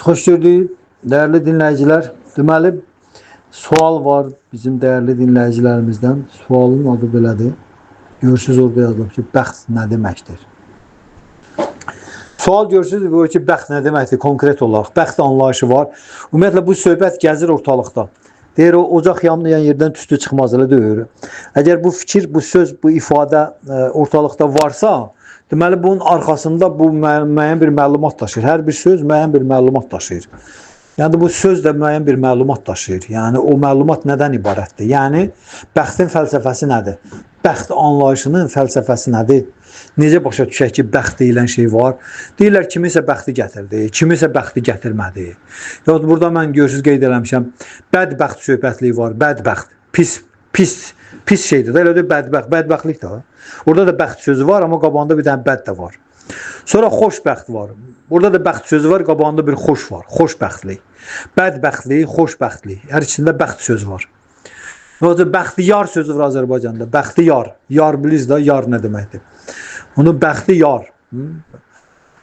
Hoş gördük değerli dinleyiciler. Deməli, sual var bizim değerli dinləyicilərimizdən. Sualın adı belədir. Görürsünüz orada yazılıb ki, bəxt nə deməkdir? Sual görürsünüz bu ki, bəxt nə deməkdir konkret olaraq? Bəxt anlayışı var. Ümumiyyətlə bu söhbət gəzir ortalıqda. Deyir o ocaq yanmayan yerdən tüstü çıxmaz, elə deyir. Əgər bu fikir, bu söz, bu ifadə ortalıqda varsa, deməli bunun arxasında bu müəyyən bir məlumat daşıyır. Hər bir söz müəyyən bir məlumat daşıyır. Yəni bu söz də müəyyən bir məlumat daşıyır. Yəni o məlumat nədən ibarətdir? Yəni bəxtin fəlsəfəsi nədir? Bəxt anlayışının fəlsəfəsi nədir? Necə başa düşək ki, bəxt deyilən şey var? Deyirlər kimisə bəxti gətirdi, kimisə bəxti gətirmədi. Ya burada mən görürsüz qeyd eləmişəm. Bədbəxt söhbətliyi var. Bədbəxt, pis şeydir də, elə də bədbəxt, bədbəxtlik də var. Orada da bəxt sözü var, amma qabağında bir dənə bəd də var. Sonra xoşbəxt var. Burada da bəxt sözü var, qabağında bir xoş var. Xoşbəxtlik. Bədbəxtlik, xoşbəxtlik. Hər ikisində bəxt sözü var. Bəxtiyar sözü var Azərbaycanda. Bəxtiyar. Yar bilirsiniz də, yar nə deməkdir? Onu bəxtiyar.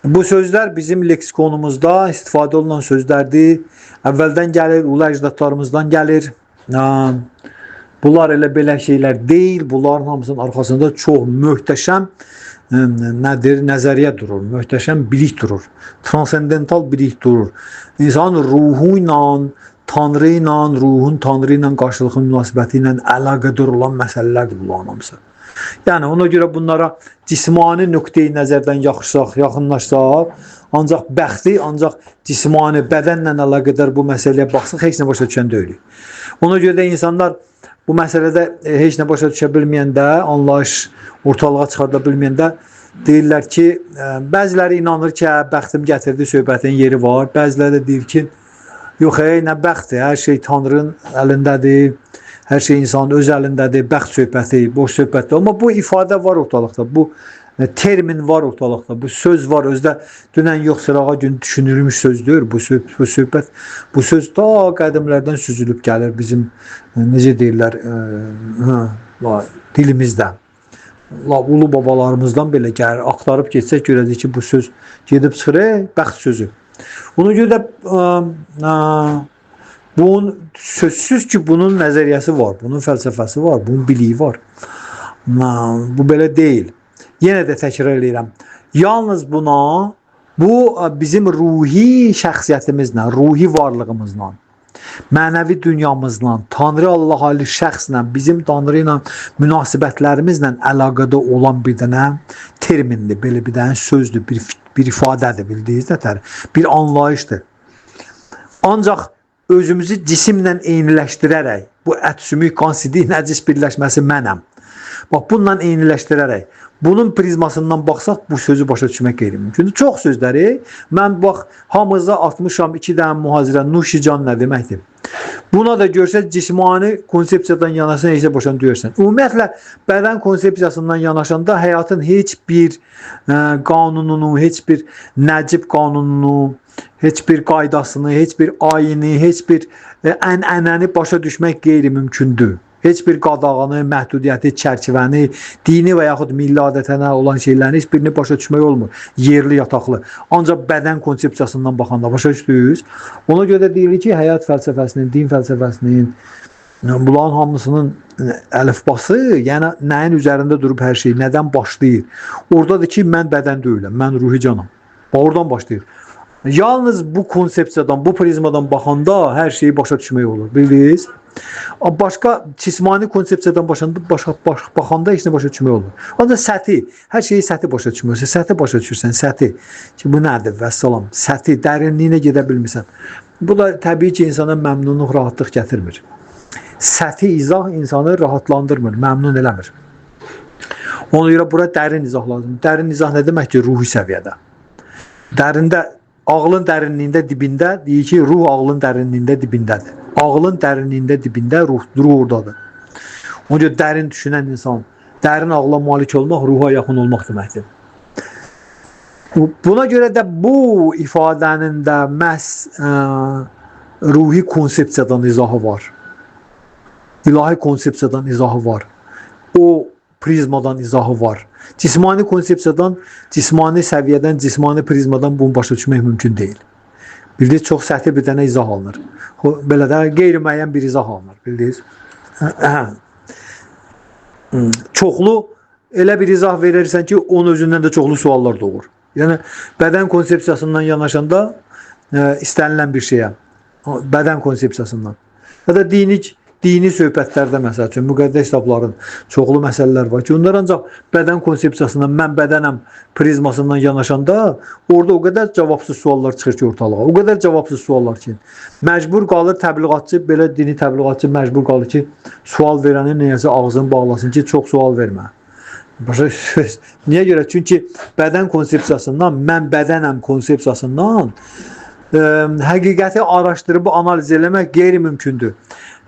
Bu sözlər bizim leksikonumuzda istifadə olunan sözlərdir. Əvvəldən gəlir, ulu əcdadlarımızdan gəlir. Bunlar elə belə şeylər deyil. Bunların hamısının arxasında çox möhtəşəm nədir? Nəzəriyyə durur. Möhtəşəm bilik durur. Transendental bilik durur. İnsanın ruhu ilə, Tanrı ilə, ruhun Tanrı ilə qarşılıqlı münasibəti ilə əlaqədar olan məsələlərdir bunların hamısı. Yəni ona görə bunlara cismani nöqteyi nəzərdən yaxınlaşsaq, ancaq bəxti, ancaq cismani bədənlə əlaqədar bu məsələyə baxsaq heç nə başa düşən deyilik. Ona görə də insanlar bu məsələdə heç nə başa düşə bilməyəndə, anlayış ortalığa çıxarda bilməyəndə deyirlər ki, bəziləri inanır ki, bəxtim gətirdi söhbətin yeri var. Bəziləri də deyir ki, yox, nə bəxtdir, hər şey Tanrının əlindədir, hər şey insanın öz əlindədir, bəxt söhbəti, boş söhbətdir. Amma bu ifadə var ortalıqda, bu termin var ortalıqda, bu söz var. Özdə dünən yox, sırağa gün düşünülmüş sözdür. Bu söhbət, bu söz da qədimlərdən süzülüb gəlir bizim, necə deyirlər, dilimizdən. Ulu babalarımızdan belə gəlir, axtarıb geçsək görəcək ki, bu söz gedib çıxır, bəxt sözü. Ona görə də bunun sözsüz ki, bunun nəzəriyyəsi var, bunun fəlsəfəsi var, bunun biliyi var. Bu belə deyil. Yenə də təkrar edirəm. Yalnız buna, bu bizim ruhi şəxsiyyətimizlə, ruhi varlığımızla, mənəvi dünyamızla, Tanrı Allah Ali şəxslə, bizim Tanrı ilə münasibətlərimizlə əlaqədə olan bir dənə termindir, belə bir dənə sözdür, bir ifadədir, bildiyiniz nətər, bir anlayışdır. Ancaq özümüzü cisimlə eyniləşdirərək, bu ət, sümük, qan, sidik, nəcis birləşməsi mənəm. Bax, bununla eyniləşdirərək, bunun prizmasından baxsaq, bu sözü başa düşmək qeyri-mümkündür. Çox sözləri, mən bax, hamıza atmışam 2 dənə mühazirə, nuşican nə deməkdir? Buna da görsək, cismani konsepsiyadan yanaşan isə başa düşürsən. Ümumiyyətlə, bədən konsepsiyasından yanaşanda həyatın heç bir qanununu, heç bir nəcib qanununu, heç bir qaydasını, heç bir ayini, heç bir ənənəni başa düşmək qeyri-mümkündür. Heç bir qadağanı, məhdudiyyəti, çərçivəni, dini və yaxud milli adətənə olan şeylərin heç birini başa düşmək olmur. Yerli, yataqlı. Ancaq bədən konsepsiyasından baxanda başa düşdünüz. Ona görə də deyilir ki, həyat fəlsəfəsinin, din fəlsəfəsinin, bunların hamısının əlifbası, yəni nəyin üzərində durub hər şey, nədən başlayır? Oradadır ki, mən bədən deyiləm, mən ruhi canım. Oradan başlayır. Yalnız bu konsepsiyadan, bu prizmadan baxanda hər şeyi başa düşmək olur. Bildiniz? Başqa cismani konsepsiyadan baxanda heç nə başa düşmək olur. Ancaq səthi, hər şeyi səthi başa düşmürsən, səthi başa düşürsən, səthi. Ki, bu nədir? Vəssalam, səthi, dərinliyinə gedə bilmirsən. Bu da təbii ki, insana məmnunluq, rahatlıq gətirmir. Səthi izah insanı rahatlandırmır, məmnun eləmir. Ona görə bura dərin izah lazım. Dərin izah nə demək ki, ruhi səviyyədə. Dərində, ağlın dərinliyində dibində deyir ki, ruh ağlın dərinliyində dibindədir. Ağlın dərinliyində dibində ruh oradadır. Ona görə dərin düşünən insan, dərin ağla malik olmaq, ruha yaxın olmaq deməkdir. Buna görə də bu ifadənin də məhz ruhi konsepsiyadan izahı var. İlahi konsepsiyadan izahı var. O prizmadan izahı var. Cismani konsepsiyadan, cismani səviyyədən, cismani prizmadan bunu başa düşmək mümkün deyil. Bildiniz, çox səthi bir dənə izah alınır. Belə də qeyri-müəyyən bir izah alınır. Bildiniz. Çoxlu elə bir izah verirsən ki, onun özündən də çoxlu suallar doğur. Yəni, bədən konsepsiyasından yanaşanda istənilən bir şeyə, bədən konsepsiyasından. Ya da dini söhbətlərdə, məsəl üçün, müqəddəs kitabların çoxlu məsələlər var ki, onlar ancaq bədən konsepsiyasından, mən bədənəm prizmasından yanaşanda, orada o qədər cavabsız suallar çıxır ki, ortalığa. O qədər cavabsız suallar ki, məcbur qalır təbliğatçı, belə dini təbliğatçı məcbur qalır ki, sual verəni neyəsə ağzını bağlasın ki, çox sual vermə. Niyə görə? Çünki bədən konsepsiyasından, mən bədənəm konsepsiyasından həqiqəti araşdırıb analiz eləmək qeyri-mümkündür.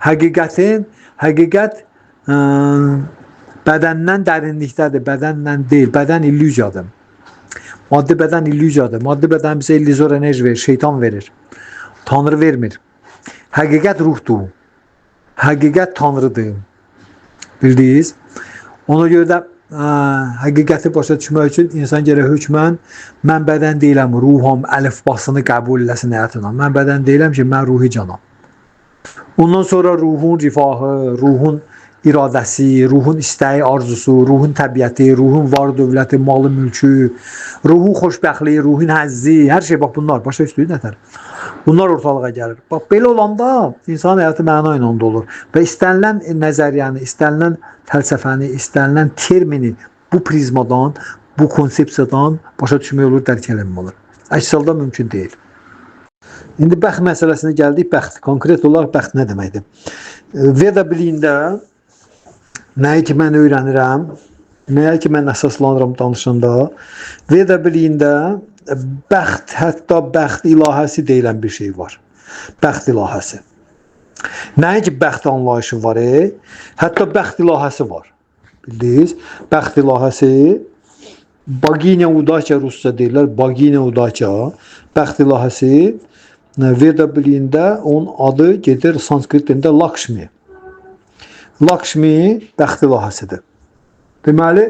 Həqiqət bədəndən dərinlikdədir, bədəndən deyil, bədən illüziyadır. Maddi bədən illüziyadır. Maddi bədən bizə illüzor enerji verir, şeytan verir. Tanrı vermir. Həqiqət ruhdur. Həqiqət Tanrıdır. Bildiniz? Ona görə də həqiqəti başa düşmək üçün insan gərək hökmən mən bədən deyiləm, ruham əlifbasını qəbul eləsin həyatına. Mən bədən deyiləm ki, mən ruhi canam. Ondan sonra ruhun rifahı, ruhun iradəsi, ruhun istəyi, arzusu, ruhun təbiəti, ruhun var dövləti, malı, mülkü, ruhun xoşbəxtliyi, ruhun həzzi, hər şey, bax bunlar, başa üstüyü nətər? Bunlar ortalığa gəlir. Bax, belə olanda insan həyatı məna ilə onda olur. Və istənilən nəzəriyyəni, istənilən fəlsəfəni, istənilən termini bu prizmadan, bu konsepsiyadan başa düşmək olur, dərk eləmək olur. Əks halda mümkün deyil. İndi bəxt məsələsinə gəldik. Bəxt, konkret olaraq bəxt nə deməkdir? Veda biliyində nəyi ki mən öyrənirəm, nəyə ki mən əsaslanıram danışanda, Veda biliyində bəxt, hətta bəxt ilahəsi deyilən bir şey var. Bəxt ilahəsi. Nəyə ki bəxt anlayışı var, hətta bəxt ilahəsi var. Bildiniz? Bəxt ilahəsi Baginya Udaça rusca deyirlər. Baginya Udaça. Bəxt ilahəsi Veda biliyində onun adı gedir sanskrit dilində Lakshmi. Lakshmi bəxt ilahəsidir. Deməli,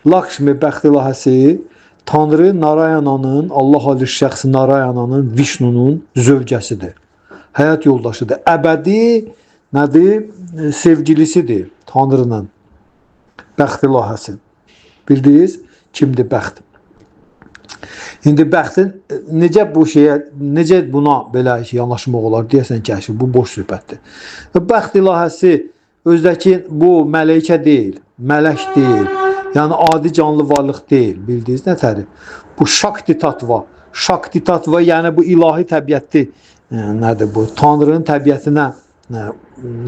Lakshmi bəxt ilahəsi Tanrı Narayananın, Allah adı şəxsi Narayananın, Vishnunun zövcəsidir. Həyat yoldaşıdır. Əbədi nədir? Sevgilisidir Tanrının. Bəxt ilahəsi. Bildiniz, kimdir bəxt? İndi bəxtin necə bu şeyə, necə buna belə yanaşmaq olar deyəsən ki, bu boş söhbətdir. Bəxt ilahəsi özdəki bu mələkə deyil, mələk deyil, yəni adi canlı varlıq deyil. Bildiniz nətədir? Bu Şakti tatva. Şakti tatva yəni bu ilahi təbiəti nədir bu? Tanrının təbiətinə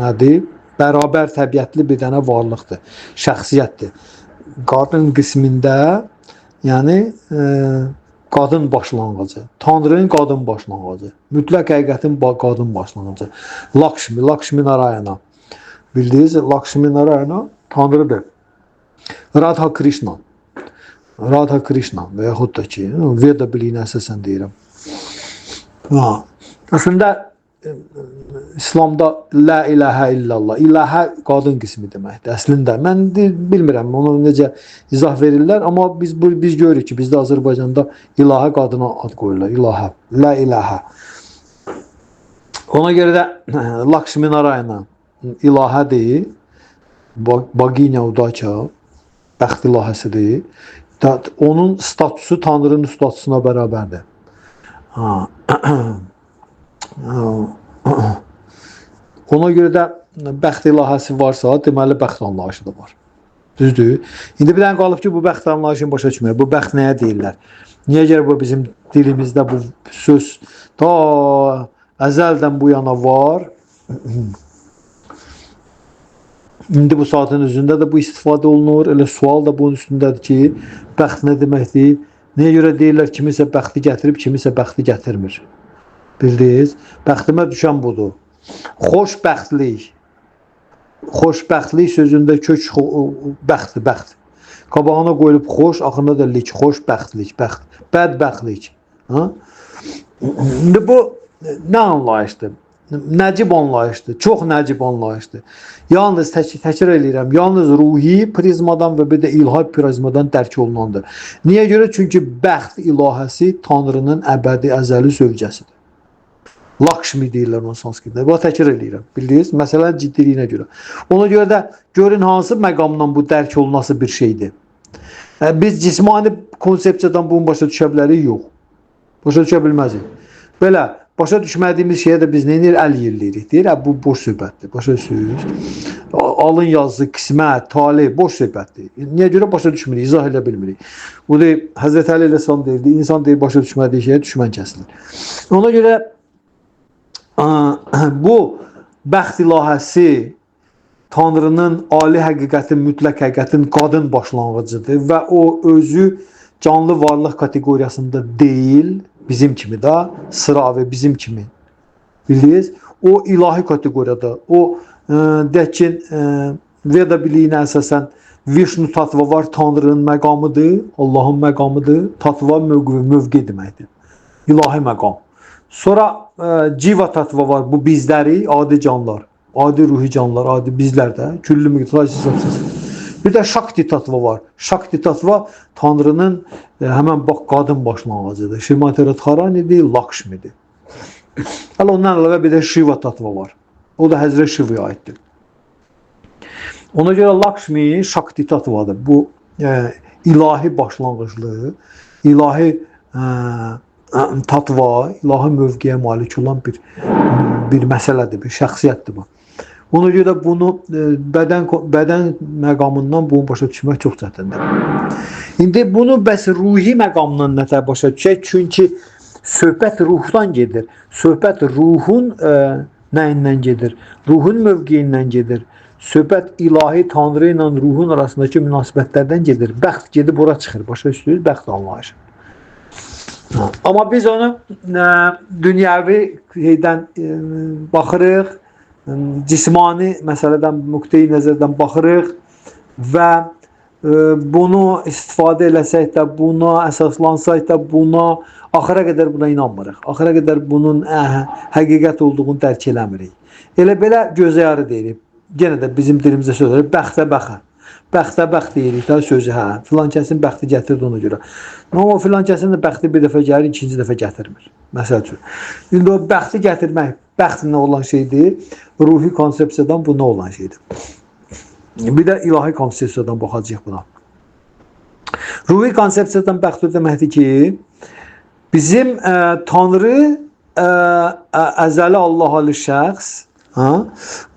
nədir? Bərabər təbiətli bir dənə varlıqdır, şəxsiyyətdir. Qadın qismində yəni qadın başlanğıcı, Tanrının qadın başlanğıcı, mütləq həqiqətin qadın başlanğıcı. Lakshmi, Lakshmi Narayana. Bildiniz, Lakshmi Narayana Tanrıdır. Radha Krishna. Radha Krishna və yaxud da ki, Veda biliyinə əsasən deyirəm. Əslində, İslamda La ilahə illallah, ilahə qadın qismi deməkdir. Əslində, mən bilmirəm, onu necə izah verirlər, amma biz görürük ki, bizdə Azərbaycanda ilahə qadına ad qoyurlar, ilahə, La ilahə. Ona görə də Lakshmi Narayana ilahədir, Baginya Udaça, bəxt ilahəsidir. Onun statusu Tanrının statusuna bərabərdir. Ona görə də bəxt ilahəsi varsa, deməli bəxt anlayışı da var. Düzdür? İndi bir dənə qalıb ki, bu bəxt anlayışını başa düşmək. Bu bəxt nəyə deyirlər? Niyə görə bu bizim dilimizdə bu söz ta əzəldən bu yana var? İndi bu saatin üzündə də bu istifadə olunur. Elə sual da bunun üstündədir ki, bəxt nə deməkdir? Niyə görə deyirlər kimisə bəxti gətirib, kimisə bəxti gətirmir? Bildiniz? Bəxtimə düşən budur. Xoşbəxtlik. Xoşbəxtlik sözündə kök bəxt, bəxt. Qabağına qoyulub xoş, axırında da lik, xoşbəxtlik, bəxt, bədbəxtlik. İndi bu nə anlayışdır? Nəcib anlayışdır, çox nəcib anlayışdır. Yalnız təkrar eləyirəm, yalnız ruhi prizmadan və bir də ilahi prizmadan dərk olunandır. Niyə görə? Çünki bəxt ilahəsi Tanrının əbədi əzəli zövcəsidir. Lakshmi deyirlər ona sanskritdə. Bu təkrar eləyirəm. Bildiniz? Məsələnin ciddiliyinə görə. Ona görə də görün hansı məqamdan bu dərk olunası bir şeydir. Biz cismani konsepsiyadan bunu başa düşə bilərik? Yox. Başa düşə bilməzik. Belə başa düşmədiyimiz şeyə də biz nə edir? Əl yerləyirik. Deyir, bu boş söhbətdir. Başa düşürsünüz? Alın yazı, qismət, talih boş söhbətdir. Niyə görə başa düşmürük, izah edə bilmirik. Bu deyir, Həzrət Əli əleyhissalam deyirdi, insan deyir başa düşmədiyi şeyə düşmən kəsilir. Ona görə bu bəxt ilahəsi Tanrının ali həqiqətin, mütləq həqiqətin qadın başlanğıcıdır və o özü canlı varlıq kateqoriyasında deyil, bizim kimi da sıravi bizim kimi. Bildiniz? O ilahi kateqoriyada, o deyək ki, Veda biliyinə əsasən Vishnu tatva var, Tanrının məqamıdır, Allahın məqamıdır, tatva mövqe deməkdir. İlahi məqam. Sonra Civa tatva var, bu bizləri, adi canlar, adi ruhi canlar, adi bizlər də, küllü miqdar hesabsız. Bir də Shakti tatva var. Shakti tatva Tanrının həmən bax qadın başlanğıcıdır. Shrimati Radharanidir, Lakshmidir. Hələ ondan əlavə bir də Shiva tatva var. O da Həzrət Şivaya aiddir. Ona görə Lakshmi Shakti tatvadır. Bu ilahi başlanğıclığı, ilahi tatva, ilahi mövqeyə malik olan bir məsələdir, bir şəxsiyyətdir bu. Ona görə bunu bədən məqamından bunu başa düşmək çox çətindir. İndi bunu bəs ruhi məqamdan nətər başa düşək? Çünki söhbət ruhdan gedir. Söhbət ruhun nəyindən gedir? Ruhun mövqeyindən gedir. Söhbət ilahi Tanrı ilə ruhun arasındakı münasibətlərdən gedir. Bəxt gedib ora çıxır. Başa düşdünüz? Bəxt anlayışı. Amma biz onu dünyəvi şeydən baxırıq, cismani məsələdən, nöqteyi nəzərdən baxırıq və bunu istifadə eləsək də, buna əsaslansaq da, buna axıra qədər buna inanmırıq. Axıra qədər bunun həqiqət olduğunu dərk eləmirik. Elə belə gözəyarı deyirik. Yenə də bizim dilimizdə söyləyir, bəxtə bəxə. Bəxtə bəxt deyirik də sözü, filan kəsin bəxti gətirdi ona görə. Amma filan kəsin də bəxti bir dəfə gəlir, ikinci dəfə gətirmir. Məsəl üçün. İndi o bəxti gətirmək, bəxtinlə olan şeydir, ruhi konsepsiyadan bu nə olan şeydir. Bir də ilahi konsepsiyadan baxacağıq buna. Ruhi konsepsiyadan bəxt deməkdir ki, bizim Tanrı əzəli Allah-ı şəxs,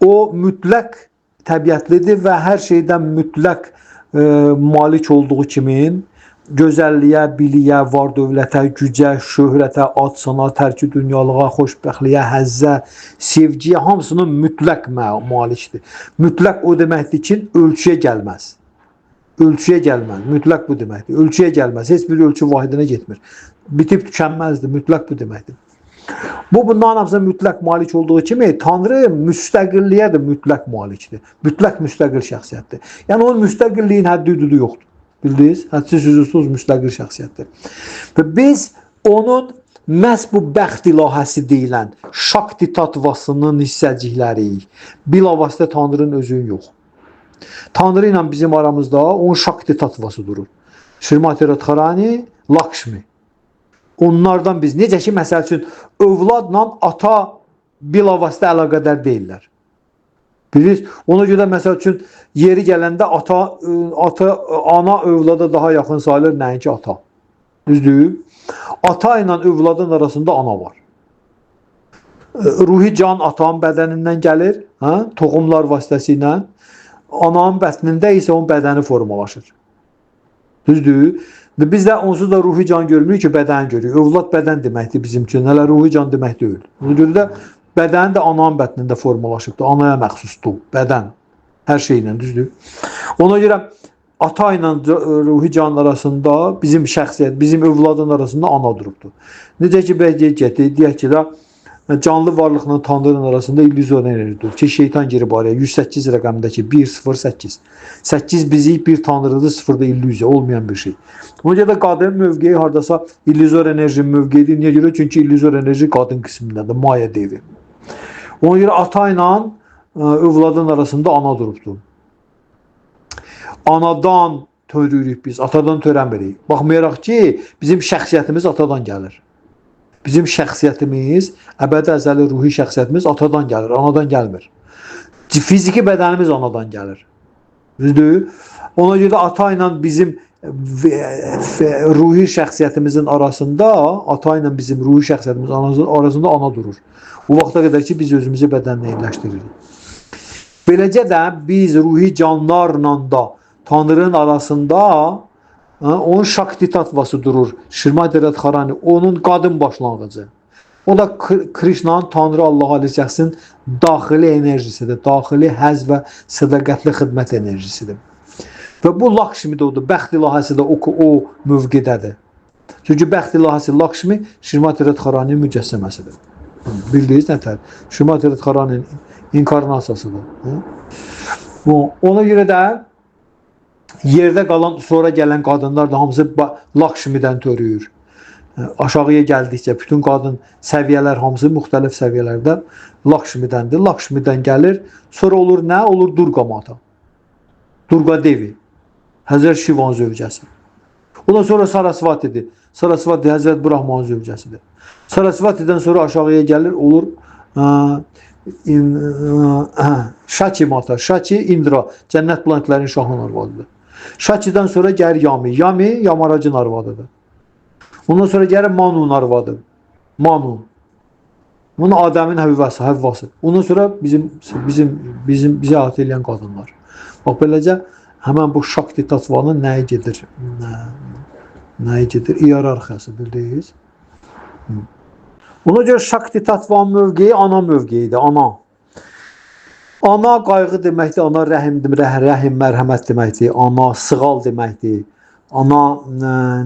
o mütləq təbiətlidir və hər şeydən mütləq malik olduğu kimi gözəlliyə, biliyə, var dövlətə, gücə, şöhrətə, ad sana, tərki dünyalığa, xoşbəxtliyə, həzzə, sevgiyə hamısının mütləq malikdir. Mütləq o deməkdir ki, ölçüyə gəlməz. Ölçüyə gəlməz. Mütləq bu deməkdir. Ölçüyə gəlməz. Heç bir ölçü vahidinə getmir. Bitib tükənməzdir. Mütləq bu deməkdir. Bundan hamısına mütləq malik olduğu kimi Tanrı müstəqilliyə də mütləq malikdir. Mütləq müstəqil şəxsiyyətdir. Yəni onun müstəqilliyin həddi-hüdudu yoxdur. Bildiniz? Hədsiz hüzursuz müstəqil şəxsiyyətdir. Və biz onun məhz bu bəxt ilahəsi deyilən Shakti tatvasının hissəcikləriyik. Bilavasitə Tanrının özünün yox. Tanrı ilə bizim aramızda onun Shakti tatvası durur. Shrimati Radharani, Lakshmi. Onlardan biz, necə ki, məsəl üçün, övladla ata bilavasitə əlaqədar deyirlər. Bilirsiniz? Ona görə, məsəl üçün, yeri gələndə ana övlada daha yaxın sayılır, nəinki ata. Düzdür? Ata ilə övladın arasında ana var. Ruhi can atanın bədənindən gəlir, toxumlar vasitəsilə. Ananın bətnində isə onun bədəni formalaşır. Düzdür? Biz də onsuz da ruhi can görmürük ki, bədən görürük. Övlad bədən deməkdir bizim üçün, hələ ruhi can demək deyil. Ona görə də bədən də ananın bətnində formalaşıbdır, anaya məxsusdur, bədən, hər şeylə, düzdür. Ona görə ata ilə ruhi can arasında bizim şəxsiyyət, bizim övladın arasında ana durubdur. Necə ki, deyək ki, canlı varlıqla Tanrının arasında illüzyon enerjidir ki, şeytan girib araya 108 rəqəmindəki 108. 8 bizi bir Tanrıdır, 0 da illüziya, olmayan bir şey. Ona görə də qadın mövqeyi haradasa illüzyon enerji mövqeyidir. Niyə görə? Çünki illüzyon enerji qadın qismindədir, Maya devi. Ona görə ata ilə övladın arasında ana durubdur. Anadan törürük biz, atadan törənmirik. Baxmayaraq ki, bizim şəxsiyyətimiz atadan gəlir. Bizim şəxsiyyətimiz, əbədi əzəli ruhi şəxsiyyətimiz atadan gəlir, anadan gəlmir. Fiziki bədənimiz anadan gəlir. Düzdür? Ona görə də ata ilə bizim ruhi şəxsiyyətimizin arasında, ata ilə bizim ruhi şəxsiyyətimizin arasında ana durur. O vaxta qədər ki, biz özümüzü bədənlə yerləşdiririk. Beləcə də biz ruhi canlarla da Tanrının arasında onun Şakti tatvası durur. Şrimati Radharani, onun qadın başlanğıcı. O da Krishna'nın Tanrı Allah Ali şəxsin daxili enerjisidir. Daxili həzz və sədaqətli xidmət enerjisidir. Və bu Lakshmi də odur. Bəxt ilahəsi də o mövqedədir. Çünki bəxt ilahəsi Lakshmi Şrimati Radharani'nin mücəssəməsidir. Bildiniz nətər? Şrimati Radharani'nin inkarnasiyasıdır. Ona görə də yerdə qalan, sonra gələn qadınlar da hamısı Lakshmi'dən törüyür. Aşağıya gəldikcə bütün qadın səviyyələr hamısı müxtəlif səviyyələrdə Lakshmi'dəndir. Lakshmi'dən gəlir. Sonra olur nə? Olur Durga Mata. Durga Devi. Həzrət Şivan zövcəsi. Ondan sonra Sarasvati'dir. Sarasvati Həzrət Brahman zövcəsidir. Sarasvati'dən sonra aşağıya gəlir. Olur Şachi Mata. Şachi Indra. Cənnət planetlərinin şahının arvadıdır. Şachi'dən sonra gəlir Yami. Yami Yamaracın arvadıdır. Ondan sonra gəlir Manu'nun arvadı. Manu. Bunun Adəmin Həvvası. Ondan sonra bizi əhata edən qadınlar. Bax beləcə həmən bu Şakti tatvanın nəyə gedir? Nəyə gedir? İyerarxiyası bildiniz? Ona görə Şakti tatvanın mövqeyi ana mövqeyidir. Ana. Ana qayğı deməkdir. Ana rəhim, mərhəmət deməkdir. Ana sığal deməkdir. Ana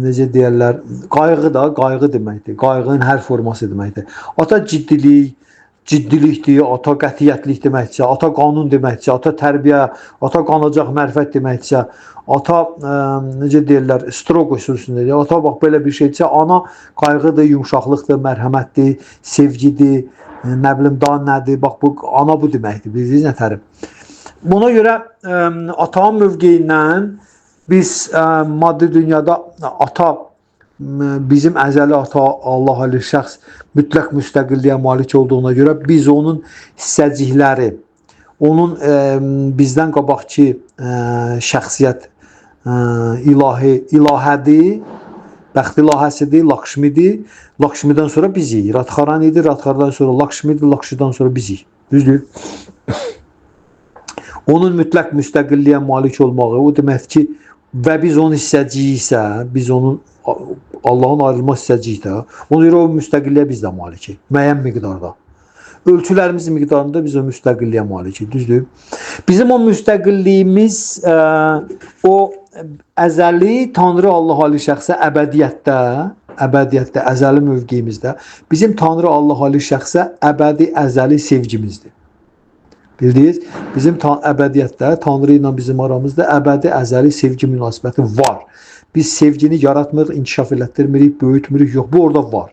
necə deyirlər, qayğı da qayğı deməkdir. Qayğının hər forması deməkdir. Ata ciddilikdir, ata qətiyyətlik deməkdirsə, ata qanun deməkdirsə, ata tərbiyə, ata qanacaq mərifət deməkdirsə, ata necə deyirlər, stroq üsulsundadır. Ata bax belə bir şeydirsə, ana qayğıdır, yumşaqlıqdır, mərhəmətdir, sevgidir, nə bilim daha nədir. Bax bu ana bu deməkdir. Bildiniz nətərim? Buna görə atağın mövqeyindən biz maddi dünyada ata, bizim əzəli ata Allah Ali şəxs mütləq müstəqilliyə malik olduğuna görə biz onun hissəcikləri, onun bizdən qabaqki şəxsiyyət ilahədir, bəxt ilahəsidir, Lakshmidir. Lakshmidən sonra bizik. Radharani'dir, Radhardan sonra Lakshmidir, Lakshmidən sonra bizik. Düzdür? Onun mütləq müstəqilliyə malik olmağı o deməkdir ki, və biz onun hissəciyiksə, biz onun Allahın ayrılmaz hissəciyik də, ona görə o müstəqilliyə biz də malikik, müəyyən miqdarda. Ölçülərimiz miqdarında biz o müstəqilliyə malikik, düzdür? Bizim o müstəqilliyimiz, o əzəli Tanrı Allah Ali şəxsə əbədiyyətdə, əzəli mövqeyimizdə, bizim Tanrı Allah Ali şəxsə əbədi əzəli sevgimizdir. Bildiniz, bizim əbədiyyətdə Tanrı ilə bizim aramızda əbədi əzəli sevgi münasibəti var. Biz sevgini yaratmırıq, inkişaf elətdirmirik, böyütmürük, yox, bu orada var.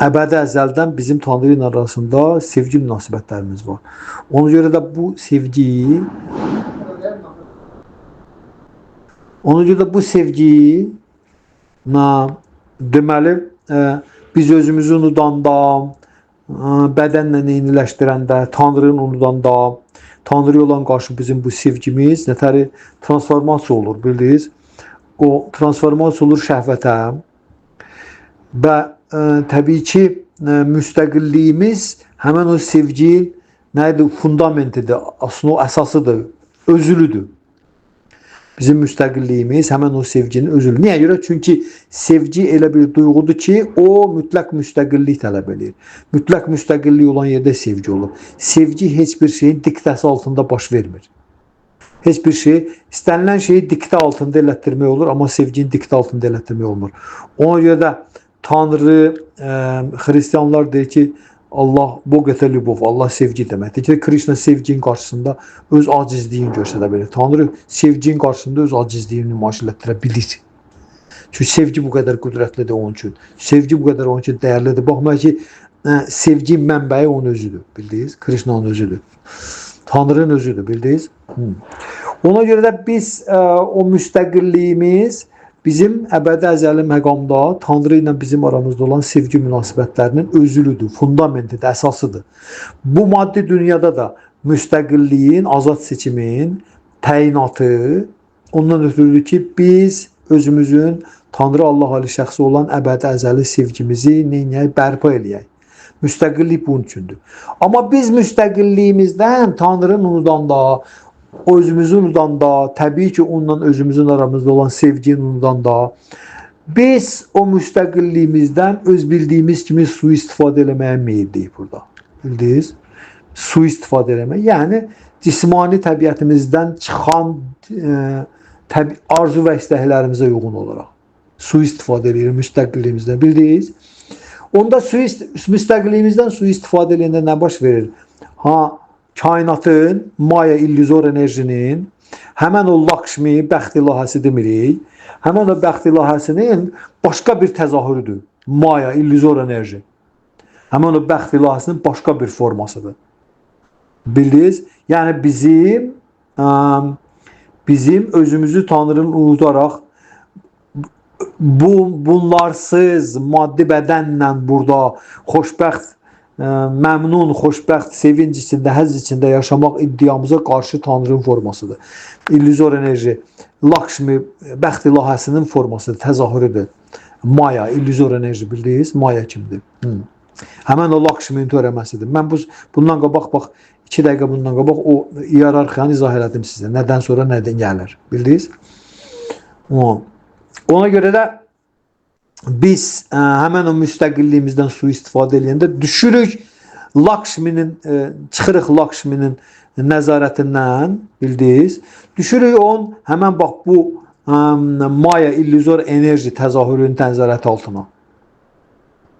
Əbədi əzəldən bizim Tanrı ilə arasında sevgi münasibətlərimiz var. Ona görə də bu sevgi deməli biz özümüzü unudanda, bədənlə eyniləşdirəndə, Tanrı'nı unudanda, Tanrı'ya olan qarşı bizim bu sevgimiz nətəri transformasiya olur, bildiniz? O transformasiya olur şəhvətə və təbii ki, müstəqilliyimiz həmən o sevginin nədir? Fundamentidir, aslında o əsasıdır, özülüdür. Bizim müstəqilliyimiz həmən o sevginin özülü. Niyə görə? Çünki sevgi elə bir duyğudur ki, o mütləq müstəqillik tələb edir. Mütləq müstəqillik olan yerdə sevgi olur. Sevgi heç bir şeyin diktəsi altında baş vermir. Heç bir şey, istənilən şeyi diktə altında elətdirmək olur, amma sevgini diktə altında elətdirmək olmur. Ona görə də Tanrı, xristianlar deyir ki, Allah boqətə lübov, Allah sevgi deməkdir ki, Krishna sevginin qarşısında öz acizliyini göstərə bilir. Tanrı sevginin qarşısında öz acizliyini nümayiş etdirə bilir. Çünki sevgi bu qədər qüdrətlidir onun üçün. Sevgi bu qədər onun üçün dəyərlidir. Baxmayın ki, sevginin mənbəyi onun özüdür, bildiniz? Krishna'nın özüdür. Tanrı'nın özüdür, bildiniz? Ona görə də biz o müstəqilliyimiz bizim əbədi əzəli məqamda Tanrı ilə bizim aramızda olan sevgi münasibətlərinin özülüdür, fundamentidir, əsasıdır. Bu maddi dünyada da müstəqilliyin, azad seçimin təyinatı ondan ötürüdür ki, biz özümüzün Tanrı Allah Ali şəxsi olan əbədi əzəli sevgimizi neynəyək, bərpa eləyək. Müstəqillik bunun üçündür. Amma biz müstəqilliyimizdən Tanrı'nı unudanda, özümüzü unudanda, təbii ki, onunla özümüzün aramızda olan sevgini unudanda, biz o müstəqilliyimizdən öz bildiyimiz kimi sui-istifadə eləməyə meyillik burada. Bildiniz? Sui-istifadə eləmək. Yəni, cismani təbiətimizdən çıxan arzu və istəklərimizə uyğun olaraq sui-istifadə edirik müstəqilliyimizdən. Bildiniz? Onda müstəqilliyimizdən sui-istifadə edəndə nə baş verir? Kainatın, Maya illüzor enerjinin, həmən o Lakşmi, bəxt ilahəsi demirik, həmən o bəxt ilahəsinin başqa bir təzahürüdür. Maya illüzor enerji. Həmən o bəxt ilahəsinin başqa bir formasıdır. Bildiniz? Yəni bizim özümüzü Tanrı'nın unudaraq bunlarsız maddi bədənlə burada xoşbəxt, məmnun, xoşbəxt, sevinç içində, həzz içində yaşamaq iddiamıza qarşı Tanrı'nın formasıdır. İllüzor enerji, Lakşmi, bəxt ilahəsinin formasıdır, təzahürüdür. Maya, illüzor enerji bildiniz, Maya kimdir? Həmən o Lakşmi'nin törəməsidir. Mən bundan qabaq, 2 dəqiqə bundan qabaq o iyerarxiyanı izah elədim sizə. Nədən sonra nədən gəlir, bildiniz? Ona görə də biz həmən o müstəqilliyimizdən sui-istifadə edəndə düşürük Lakşmi'nin, çıxırıq Lakşmi'nin nəzarətindən, bildiniz? Düşürük onun həmən bax bu Maya illüzor enerji təzahürünün nəzarəti altına.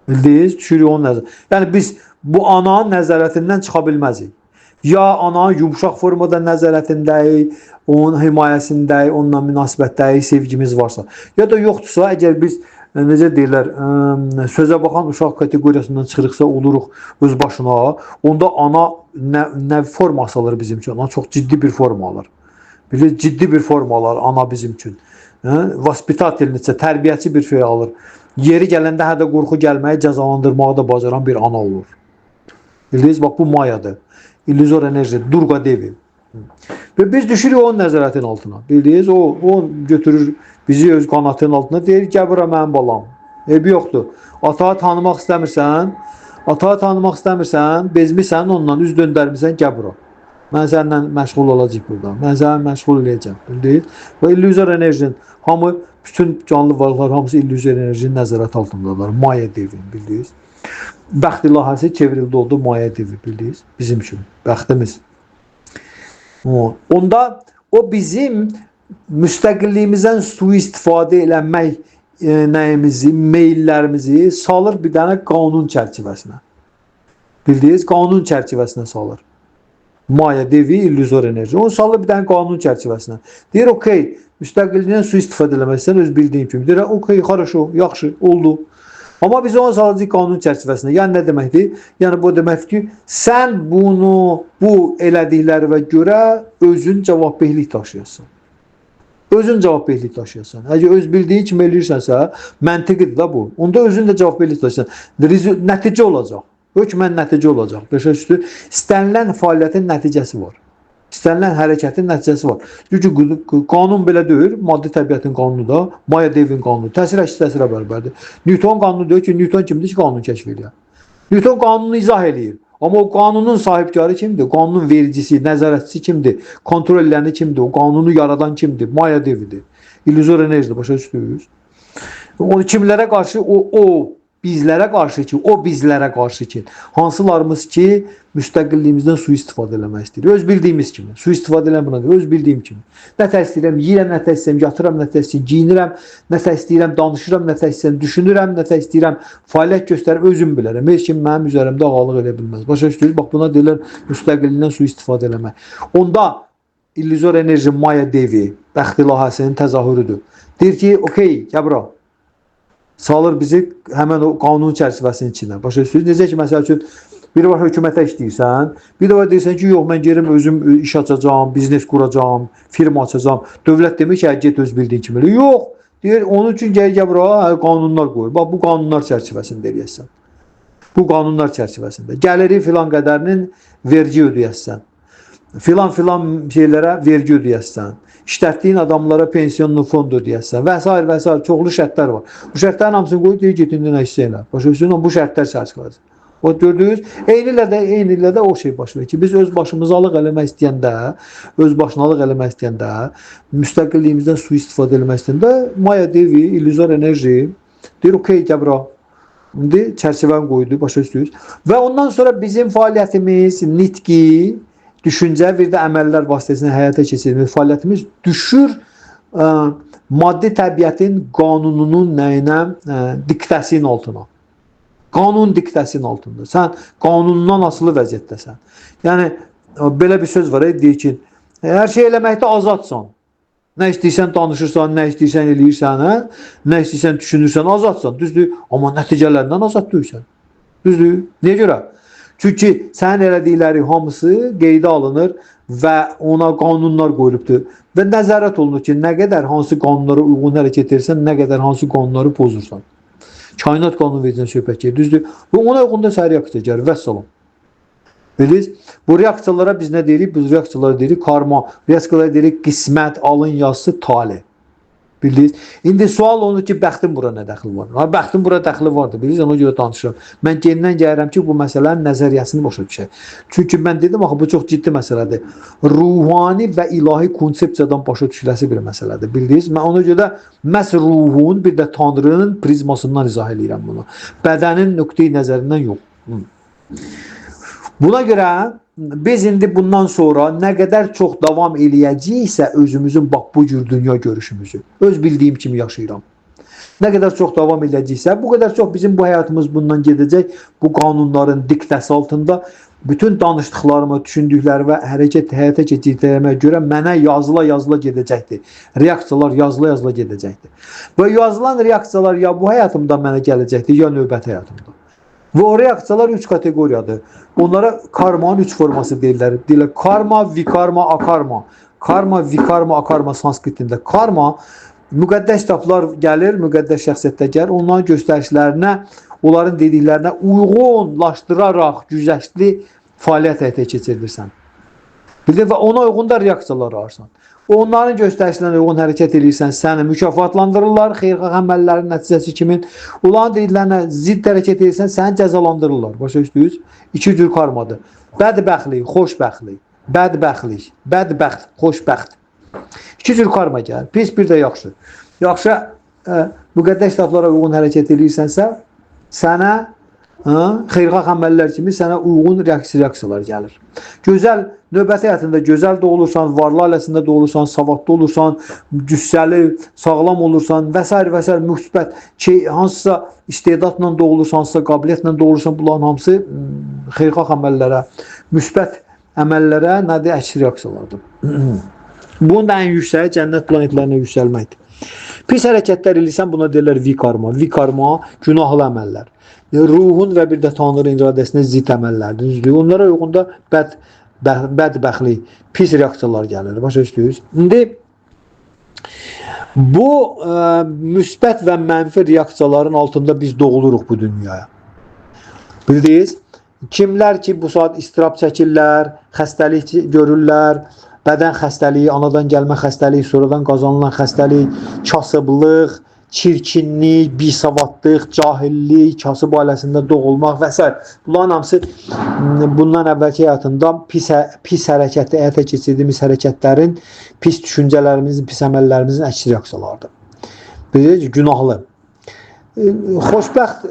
Bildiniz? Düşürük onun nəzarəti. Yəni biz bu ana nəzarətindən çıxa bilməzik. Ya ana yumuşaq formada nəzarətindəyik, onun himayəsindəyik, onunla münasibətdəyik, sevgimiz varsa. Ya da yoxdursa, əgər biz, necə deyirlər, sözə baxan uşaq kateqoriyasından çıxırıqsa, oluruq öz başına, onda ana nə forması alır bizim üçün? Ana çox ciddi bir forma alır. Bilirsiniz, ciddi bir forma alır ana bizim üçün. Vaspitatelnicə, tərbiyəçi bir şey alır. Yeri gələndə hədə qorxu gəlməyi cəzalandırmağı da bacaran bir ana olur. Bildiniz, bax bu Mayadır. İllüzor enerji, Durga Devi. Ve biz düşürük onun nəzarətin altına. Bildiniz, o götürür bizi öz qanatının altına, deyir, gəl bura mənim balam. Ebi yoxdur. Atağı tanımaq istəmirsən, bezmirsən, ondan üz döndərmirsən, gəl bura. Mən səninlə məşğul olacaq burada. Mən səni məşğul edəcəm. Bildiniz? Və illüzor enerjinin, bütün canlı varlıqlar hamısı illüzor enerjinin nəzarət altındadır. Maya Devi, bildiniz? Bəxt ilahəsi çevrildi oldu Maya Devi, bildiniz? Bizim üçün, bəxtimiz. Onda o bizim müstəqilliyimizdən sui-istifadə eləmək nəyimizi, meyillərimizi salır bir dənə qanun çərçivəsinə. Bildiniz? Qanun çərçivəsinə salır. Maya Devi, illüzor enerji. Onu salır bir dənə qanun çərçivəsinə. Deyir, okey, müstəqilliyindən sui-istifadə eləməksən öz bildiyin kimi. Deyir, okey, xaraşo, yaxşı, oldu. Amma biz onu salacaq qanun çərçivəsində. Yəni nə deməkdir? Yəni bu deməkdir ki, sən bu elədiklərinə görə özün cavabdehlik daşıyasın. Özün cavabdehlik daşıyasın. Əgər öz bildiyin kimi eləyirsənsə, məntiqidir da bu. Onda özün də cavabdehlik daşıyasın. Nəticə olacaq. Hökmən nəticə olacaq. Başa düşdü? İstənilən fəaliyyətin nəticəsi var. İstənilən hərəkətin nəticəsi var. Çünki qanun belə deyir, maddi təbiətin qanunu da, Maya Devin qanunu, təsir əksi təsirə bərabərdir. Newton qanunu deyir ki, Newton kimdir ki, qanunu kəşf edir. Newton qanunu izah edir. Amma o qanunun sahibkarı kimdir? Qanunun vericisi, nəzarətçisi kimdir? Kontrol edəni kimdir? O qanunu yaradan kimdir? Maya Devidir. İllüzor enerjidir, başa düşdünüz? Onu kimlərə qarşı? Bizlərə qarşı ki, o bizlərə qarşı ki, hansılarımız ki, müstəqilliyimizdən sui-istifadə eləmək istəyir. Öz bildiyimiz kimi. Sui-istifadə eləmək, öz bildiyim kimi. Nə təstəyirəm, yiyirəm, nə təstəyirəm, yatıram, nə təstəyirəm, giyinirəm, nə təstəyirəm, danışıram, nə təstəyirəm, düşünürəm, nə təstəyirəm, fəaliyyət göstərib, özüm bilərəm. Heç kim mənim üzərimdə ağalıq elə bilməz. Başa düşdünüz? Bax, buna deyirlər müstəqilliyindən sui-istifadə eləmək. Onda illüzor enerji Maya Devi, bəxt ilahəsinin təzahürüdür. Deyir ki, okey, gəl bura. Salır bizi həmən o qanun çərçivəsinin içinə. Başa düşdünüz? Necə ki, məsəl üçün, bir var hökumətə işləyirsən, bir də var deyirsən ki, yox, mən gerim özüm iş açacağam, biznes quracağam, firma açacağam. Dövlət demir ki, get öz bildiyin kimi. Yox, Deyir, onun üçün gəl bura qanunlar qoyur. Bax, bu qanunlar çərçivəsində eləyəsən. Bu qanunlar çərçivəsində. Gəliri filan qədərinin vergi ödəyəsən. Filan şeylərə vergi ödəyəsən. İşlətdiyin adamlara pensiyon fond ödəyəsən və s. və s. çoxlu şərtlər var. Bu şərtlərin hamısını qoyub deyir, get indi nə istəyirlər. Başa düşürsən, bu şərtlər çərçivəsində. O gördünüz, eyni ilə də o şey baş verir ki, biz öz başımızalıq eləmək istəyəndə, öz başınalıq eləmək istəyəndə, müstəqilliyimizdən sui-istifadə eləmək istəyəndə, Maya Devi, illüzor enerji deyir, okey, gəl bura. İndi çərçivəni qoydu, başa düşdünüz. Və ondan sonra bizim fəaliyyətimiz, nitqi, düşüncə, bir də əməllər vasitəsilə həyata keçirdiğimiz fəaliyyətimiz düşür maddi təbiətin qanununun nəyinə, diktəsinin altına. Qanun diktəsinin altında. Sən qanunundan asılı vəziyyətdəsən. Yəni, belə bir söz var, deyir ki, hər şey eləməkdə azadsan. Nə istəyirsən danışırsan, nə istəyirsən eləyirsən, nə istəyirsən düşünürsən, azadsan. Düzdür, amma nəticələrindən azad deyirsən. Düzdür, niyə görə? Çünki sənin elədikləri hamısı qeydə alınır və ona qanunlar qoyulubdur. Və nəzarət olunur ki, nə qədər hansı qanunlara uyğun hərəkət edirsən, nə qədər hansı qanunları pozursan. Kainat qanunu vericən söhbət gedir, düzdür. Və ona uyğun da səhər reaksiya gəlir, vəssalam. Bilirsiniz, bu reaksiyalara biz nə deyirik? Biz reaksiyalara deyirik karma, reaksiyalara deyirik qismət, alın yazısı, tali. Bildiniz? İndi sual olur ki, bəxtin bura nə dəxli var? Ha, bəxtin bura dəxli vardır, bilirsiniz, ona görə danışıram. Mən genindən gəlirəm ki, bu məsələnin nəzəriyyəsini başa düşək. Çünki mən dedim, axı, bu çox ciddi məsələdir. Ruhani və ilahi konsepsiyadan başa düşüləsi bir məsələdir, bildiniz? Mən ona görə məhz ruhun, bir də Tanrının prizmasından izah edirəm bunu. Bədənin nöqteyi nəzərindən yox. Buna görə biz indi bundan sonra nə qədər çox davam eləyəcəksə özümüzün bax bu cür dünya görüşümüzü, öz bildiyim kimi yaşayıram. Nə qədər çox davam eləyəcəksə, bu qədər çox bizim bu həyatımız bundan gedəcək, bu qanunların diktəsi altında bütün danışdıqlarıma, düşündükləri və həyata keçirdiklərimə görə mənə yazıla gedəcəkdir. Reaksiyalar yazıla gedəcəkdir. Və yazılan reaksiyalar ya bu həyatımda mənə gələcəkdir, ya növbəti həyatımda. Və o reaksiyalar 3 kateqoriyadır. Onlara karmanın 3 forması deyirlər. Deyirlər karma, vikarma, akarma. Karma, vikarma, akarma sanskritində. Karma, müqəddəs kitablar gəlir, müqəddəs şəxsiyyətlər gəlir. Onların göstərişlərinə, onların dediklərinə uyğunlaşdıraraq güzəştli fəaliyyət həyata keçirirsən. Bildin? Və ona uyğun da reaksiyalar ararsan. Onların göstərişlərinə uyğun hərəkət edirsən, səni mükafatlandırırlar, xeyirxah əməllərin nəticəsi kimi. Onların dediklərinə zidd hərəkət edirsən, səni cəzalandırırlar. Başa düşdünüz? 2 cür karmadır. Bədbəxtlik, xoşbəxtlik, bədbəxtlik, bədbəxt, xoşbəxt. 2 cür karma gəlir. Pis, bir də yaxşı. Yaxşı, müqəddəs kitablara uyğun hərəkət edirsənsə, sənə xeyirxah əməllər kimi sənə uyğun reaksiyalar gəlir. Gözəl, növbəti həyatında gözəl də olursan, varlı ailəsində də olursan, savadlı olursan, cüssəli, sağlam olursan və s. müsbət, hansısa istedadla doğulursan, hansısa qabiliyyətlə doğulursan, bunların hamısı xeyirxah əməllərə, müsbət əməllərə nədir? Əks reaksiyalardır. Bunun da ən yüksəyi cənnət planetlərinə yüksəlməkdir. Pis hərəkətlər edirsən, buna deyirlər vikarma. Vikarma, günahlı əməllər. Ruhun və bir də Tanrının iradəsinə zidd əməllərdir. Onlara uyğun da bədbəxtlik, pis reaksiyalar gəlir. Başa düşdünüz? İndi bu müsbət və mənfi reaksiyaların altında biz doğuluruq bu dünyaya. Bildiniz? Kimlər ki bu saat istirab çəkirlər, xəstəlik görürlər, bədən xəstəliyi, anadan gəlmə xəstəlik, sonradan qazanılan xəstəlik, kasıblıq, çirkinlik, bisavadlıq, cahillik, kasıb ailəsində doğulmaq və s. Bunların hamısı bundan əvvəlki həyatında pis hərəkətdə, həyata keçirdiyimiz hərəkətlərin, pis düşüncələrimizin, pis əməllərimizin əks reaksiyalarıdır. Bilirsiniz, günahlı. Xoşbəxt,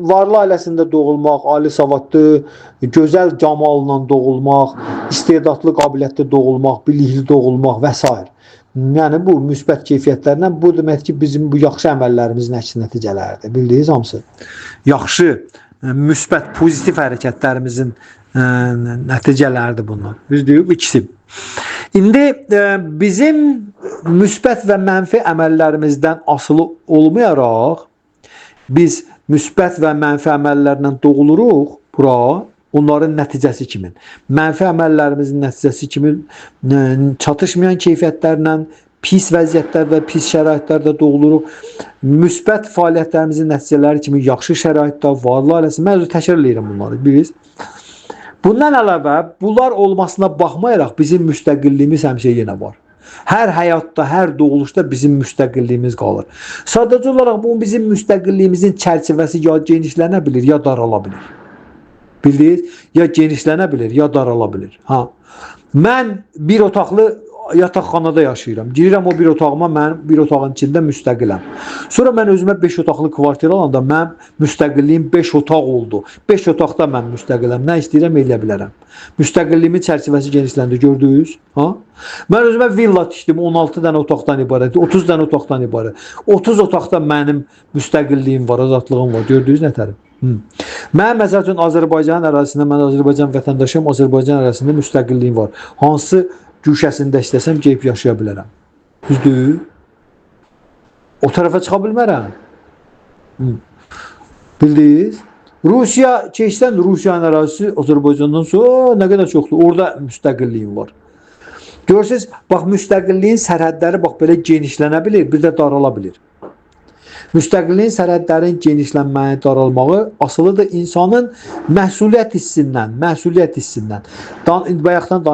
varlı ailəsində doğulmaq, ali savadlı, gözəl camalla doğulmaq, istedadlı qabiliyyətdə doğulmaq, bilikli doğulmaq və s. Yəni bu müsbət keyfiyyətlərlə bu demək ki, bizim bu yaxşı əməllərimizin əks nəticələridir. Bildiniz hamısı. Yaxşı, müsbət, pozitiv hərəkətlərimizin nəticələridir bunlar. Düzdür, ikisi. İndi bizim müsbət və mənfi əməllərimizdən asılı olmayaraq biz müsbət və mənfi əməllərlə doğuluruq bura, onların nəticəsi kimi. Mənfi əməllərimizin nəticəsi kimi çatışmayan keyfiyyətlərlə pis vəziyyətlərdə, pis şəraitlərdə doğuluruq. Müsbət fəaliyyətlərimizin nəticələri kimi yaxşı şəraitdə varlı ailəsi. Mən özü təkrar edirəm bunları. Biz bundan əlavə bunlar olmasına baxmayaraq bizim müstəqilliyimiz həmişə yenə var. Hər həyatda, hər doğuluşda bizim müstəqilliyimiz qalır. Sadəcə olaraq bu bizim müstəqilliyimizin çərçivəsi ya genişlənə bilir, ya darala bilir. Bildiniz? Ya genişlənə bilir, ya darala bilir. Ha. Mən bir otaqlı yataqxanada yaşayıram. Girirəm o bir otağıma, mən bir otağın içində müstəqiləm. Sonra mən özümə 5 otaqlı kvartir alanda mən müstəqilliyim 5 otaq oldu. 5 otaqda mən müstəqiləm. Nə istəyirəm eləyə bilərəm. Müstəqilliyimin çərçivəsi genişləndi, gördünüz? Ha? Mən özümə villa tikdim, 16 dənə otaqdan ibarət, 30 dənə otaqdan ibarət. 30 otaqda mənim müstəqilliyim var, azadlığım var. Gördünüz nətərim? Mən məsəl üçün Azərbaycan ərazisində, mən Azərbaycan vətəndaşıyam, Azərbaycan ərazisində müstəqilliyim var. Hansı güşəsində istəsəm gəlib yaşaya bilərəm. Düzdür? O tərəfə çıxa bilmərəm. Bildiniz? Rusiya keçsən, Rusiyanın ərazisi Azərbaycandan sonra nə qədər çoxdur. Orada müstəqilliyim var. Görürsünüz, bax müstəqilliyin sərhədləri bax belə genişlənə bilir, bir də darala bilir. Müstəqilliyin sərhədlərin genişlənməyi, daralmağı asılıdır insanın məsuliyyət hissindən, bayaqdan